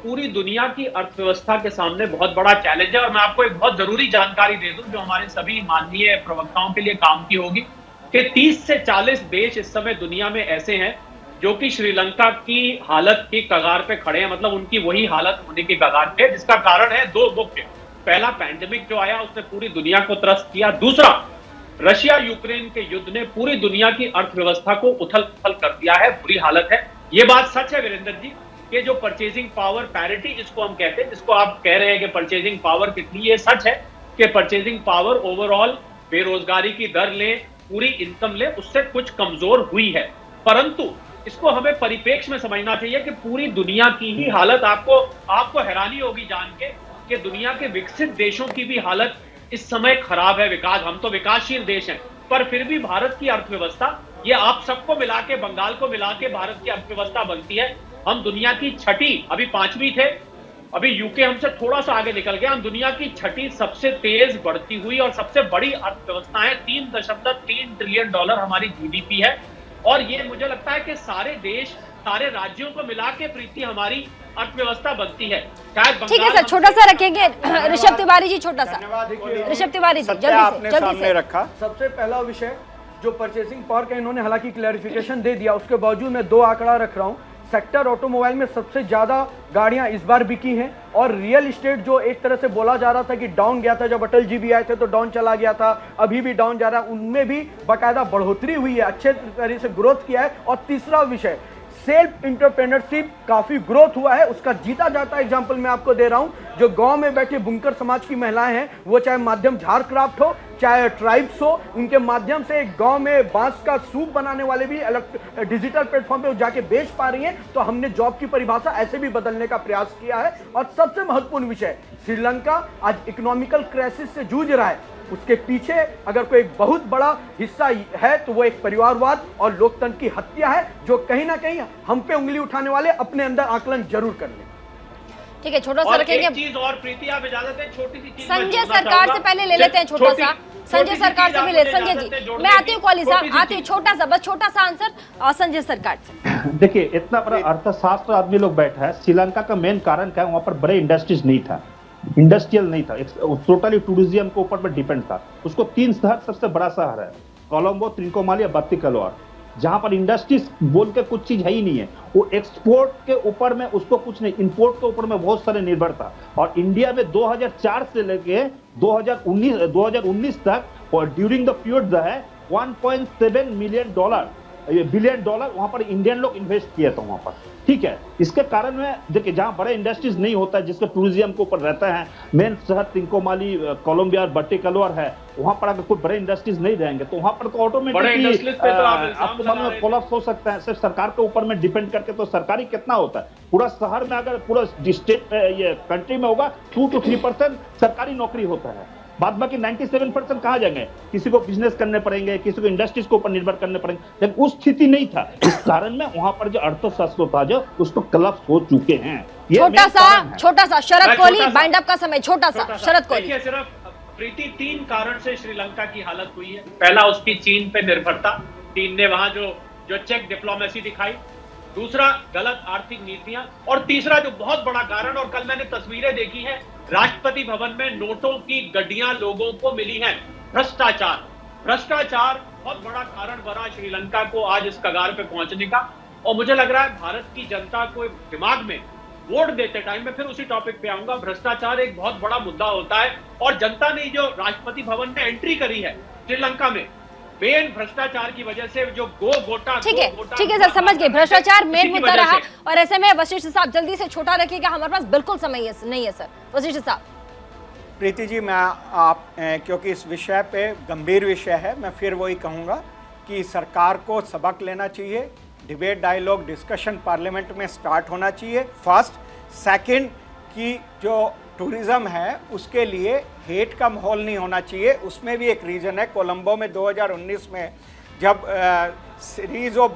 पूरी दुनिया की अर्थव्यवस्था के सामने बहुत बड़ा चैलेंज है। और मैं आपको एक बहुत जरूरी जानकारी दे दूं जो हमारे सभी माननीय प्रवक्ताओं के लिए काम की होगी, कि 30 से 40 देश इस समय दुनिया में ऐसे हैं जो कि श्रीलंका की हालत की कगार पे खड़े हैं, मतलब उनकी वही हालत होने की कगार पे, जिसका कारण है दो मुख्य। पहला, पैंडेमिक जो आया उसने पूरी दुनिया को त्रस्त किया। दूसरा, रशिया यूक्रेन के युद्ध ने पूरी दुनिया की अर्थव्यवस्था को उथल पुथल कर दिया है, बुरी हालत है। ये बात सच है वीरेंद्र जी कि जो परचेजिंग पावर पैरिटी जिसको हम कहते हैं, जिसको आप कह रहे हैं कि परचेजिंग पावर कितनी, ये सच है कि परचेजिंग पावर ओवरऑल बेरोजगारी की दर ले, पूरी इनकम ले, उससे कुछ कमजोर हुई है। परंतु इसको हमें परिप्रेक्ष्य में समझना चाहिए कि पूरी दुनिया की ही हालत, आपको हैरानी होगी जान के कि दुनिया के विकसित देशों की भी हालत इस समय खराब है। हम तो विकासशील देश हैं, पर फिर भी भारत की अर्थव्यवस्था, ये आप सबको मिला के, बंगाल को मिला के भारत की अर्थव्यवस्था बनती है। हम दुनिया की छठी, अभी 5वीं थे, अभी यूके हमसे थोड़ा सा आगे निकल गया। हम दुनिया की छठी सबसे तेज बढ़ती हुई और सबसे बड़ी अर्थव्यवस्था है। $3.3 ट्रिलियन हमारी जीडीपी है। और ये मुझे लगता है कि सारे देश, सारे राज्यों को मिला के प्रीति हमारी अर्थव्यवस्था बनती है। ठीक है सर, छोटा सा रखेंगे। ऋषभ तिवारी जी, छोटा सा। ऋषभ तिवारी जी, आपने जल्दी सामने से रखा। सबसे पहला विषय जो परचेसिंग पावर का इन्होंने हालांकि क्लैरिफिकेशन दे दिया, उसके बावजूद मैं 2 आंकड़ा रख रहा हूं। सेक्टर ऑटोमोबाइल में सबसे ज्यादा गाड़ियां इस बार बिकी हैं, और रियल एस्टेट जो एक तरह से बोला जा रहा था कि डाउन गया था, जब अटल जी भी आए थे तो डाउन चला गया था, अभी भी डाउन जा रहा है, उनमें भी बाकायदा बढ़ोतरी हुई है, अच्छे तरह से ग्रोथ किया है। और तीसरा विषय सेल्फ इंटरप्रेन्योरशिप, काफी ग्रोथ हुआ है, उसका जीता जाता एग्जाम्पल मैं आपको दे रहा हूं। जो गांव में बैठे बुनकर समाज की महिलाएं हैं, वो चाहे माध्यम झार क्राफ्ट हो, चाहे ट्राइब्स हो, उनके माध्यम से गांव में बांस का सूप बनाने वाले भी डिजिटल प्लेटफॉर्म पे जाके बेच पा रही हैं। तो हमने जॉब की परिभाषा ऐसे भी बदलने का प्रयास किया है। और सबसे महत्वपूर्ण विषय, श्रीलंका आज इकोनॉमिकल क्राइसिस से जूझ रहा है, उसके पीछे अगर कोई बहुत बड़ा हिस्सा है तो वो एक परिवारवाद और लोकतंत्र की हत्या है, जो कहीं ना कहीं हम पे उंगली उठाने वाले अपने अंदर आकलन जरूर कर लें। ठीक है, छोटा सा रखेंगे। एक चीज और प्रीति, आप इजाजत है, छोटी सी चीज संजय सरकार से पहले ले लेते हैं, छोटा सा। संजय सरकार से भी ले, संजय जी मैं आती हूँ, कॉली साहब आती हूँ, छोटा सा, बस छोटा सा आंसर संजय सरकार से। देखिए, इतना बड़ा अर्थशास्त्र आदमी लोग बैठा है। श्रीलंका का मेन कारण क्या है, वहां पर बड़े इंडस्ट्रीज नहीं था, इंडस्ट्रियल नहीं था, टोटली टूरिज्म के ऊपर डिपेंड था। उसको 3 शहर सबसे बड़ा शहर है, कोलंबो, त्रिकोमाली और बत्तीकलवार, जहां पर इंडस्ट्रीज बोल के कुछ चीज है ही नहीं है। वो एक्सपोर्ट के ऊपर में उसको कुछ नहीं, इंपोर्ट के ऊपर में बहुत सारे निर्भर था। और इंडिया में 2004 से लेके 2019 तक और ड्यूरिंग द पीरियड है $1.7 बिलियन वहां पर इंडियन लोग इन्वेस्ट किया था वहां पर। ठीक है, इसके कारण में देखिए, जहां बड़े इंडस्ट्रीज नहीं होता है, जिसका टूरिज्म के ऊपर रहता है, मेन शहर त्रिकोमाली, कोलंबिया और बट्टिकलवार है, वहां पर अगर कोई बड़े इंडस्ट्रीज नहीं रहेंगे तो वहां पर तो ऑटोमेटिकली आपको मालूम है कोलैप्स हो सकता है। सिर्फ सरकार के ऊपर में डिपेंड करके तो सरकारी कितना होता है, पूरा शहर में अगर पूरा स्टेट ये कंट्री में होगा 2 to 3% सरकारी नौकरी होता है, बाद बाकी 97% कहाँ जाएंगे, किसी को बिजनेस करने पड़ेंगे, किसी को इंडस्ट्रीज के ऊपर निर्भर करने पड़ेंगे। लेकिन उस स्थिति नहीं था, इस कारण में वहां पर जो अर्थशास्त्र था जो उसको कोलैप्स हो चुके हैं। छोटा सा शरद कोहली, बाइंड अप का समय, छोटा सा शरद कोहली। सिर्फ प्रीति 3 कारण से श्रीलंका की हालत हुई है। पहला, उसकी चीन पे निर्भरता, चीन ने वहां जो चेक डिप्लोमेसी दिखाई, दूसरा गलत आर्थिक नीतियां, और तीसरा जो बहुत बड़ा कारण, और कल मैंने तस्वीरें देखी है, राष्ट्रपति भवन में नोटों की गड्डियां लोगों को मिली हैं। भ्रष्टाचार बहुत बड़ा कारण बना श्रीलंका को आज इस कगार पे पहुंचने का। और मुझे लग रहा है भारत की जनता को दिमाग में वोट देते टाइम में, फिर उसी टॉपिक पे आऊंगा, भ्रष्टाचार एक बहुत बड़ा मुद्दा होता है। और जनता ने जो राष्ट्रपति भवन में एंट्री करी है श्रीलंका में, मेन भ्रष्टाचार की वजह से जो गोटा। ठीक है सर, समझ गए, भ्रष्टाचार मेन मुद्दा रहा। और ऐसे में वशिष्ठ साहब जल्दी से छोटा रखिएगा, हमारे पास बिल्कुल समय नहीं है सर। वशिष्ठ साहब। प्रीति जी, मैं क्योंकि इस विषय पे गंभीर विषय है, मैं फिर वही कहूँगा कि सरकार को सबक लेना चाहिए। डिबेट, डायलॉग, डिस्कशन पार्लियामेंट में स्टार्ट होना चाहिए, फर्स्ट। सेकंड, कि जो टूरिज्म है उसके लिए हेट का माहौल नहीं होना चाहिए। उसमें भी एक रीज़न है, कोलंबो में 2019 में जब सीरीज ऑफ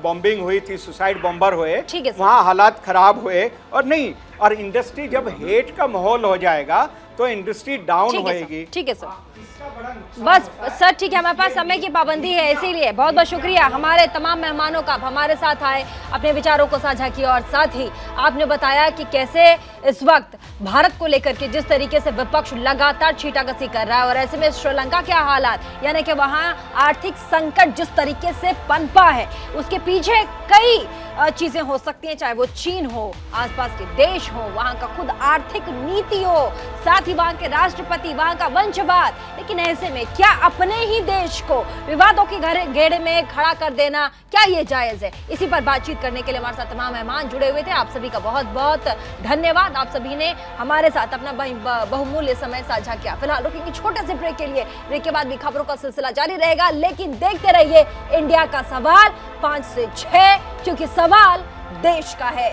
बॉम्बिंग हुई थी, सुसाइड बॉम्बर हुए, वहाँ हालात खराब हुए। और इंडस्ट्री जब हेट का माहौल हो जाएगा तो इंडस्ट्री डाउन होएगी। ठीक है सर, बस सर ठीक है, हमारे पास समय की पाबंदी है, इसीलिए बहुत बहुत शुक्रिया हमारे तमाम मेहमानों का, हमारे साथ आए, अपने विचारों को साझा किया, और साथ ही आपने बताया कि कैसे इस वक्त भारत को लेकर के जिस तरीके से विपक्ष लगातार छींटाकशी कर रहा है, और ऐसे में श्रीलंका के हालात, यानी कि वहाँ आर्थिक संकट जिस तरीके से पनपा है, उसके पीछे कई चीजें हो सकती हैं, चाहे वो चीन हो, आसपास के देश हो, वहाँ का खुद आर्थिक नीति हो, साथ साथ ही वहां के राष्ट्रपति, वहां का वंशवाद। लेकिन ऐसे में क्या अपने ही देश को विवादों की घेरे में खड़ा कर देना, क्या ये जायज है? इसी पर बातचीत करने के लिए हमारे साथ तमाम मेहमान जुड़े हुए थे। आप सभी का बहुत बहुत धन्यवाद। आप सभी ने हमारे साथ अपना बहुमूल्य समय साझा किया। फिलहाल रुकेंगे छोटे से ब्रेक के लिए। ब्रेक के बाद भी खबरों का सिलसिला जारी रहेगा, लेकिन देखते रहिए इंडिया का सवाल 5 से 6, क्योंकि सवाल देश का है।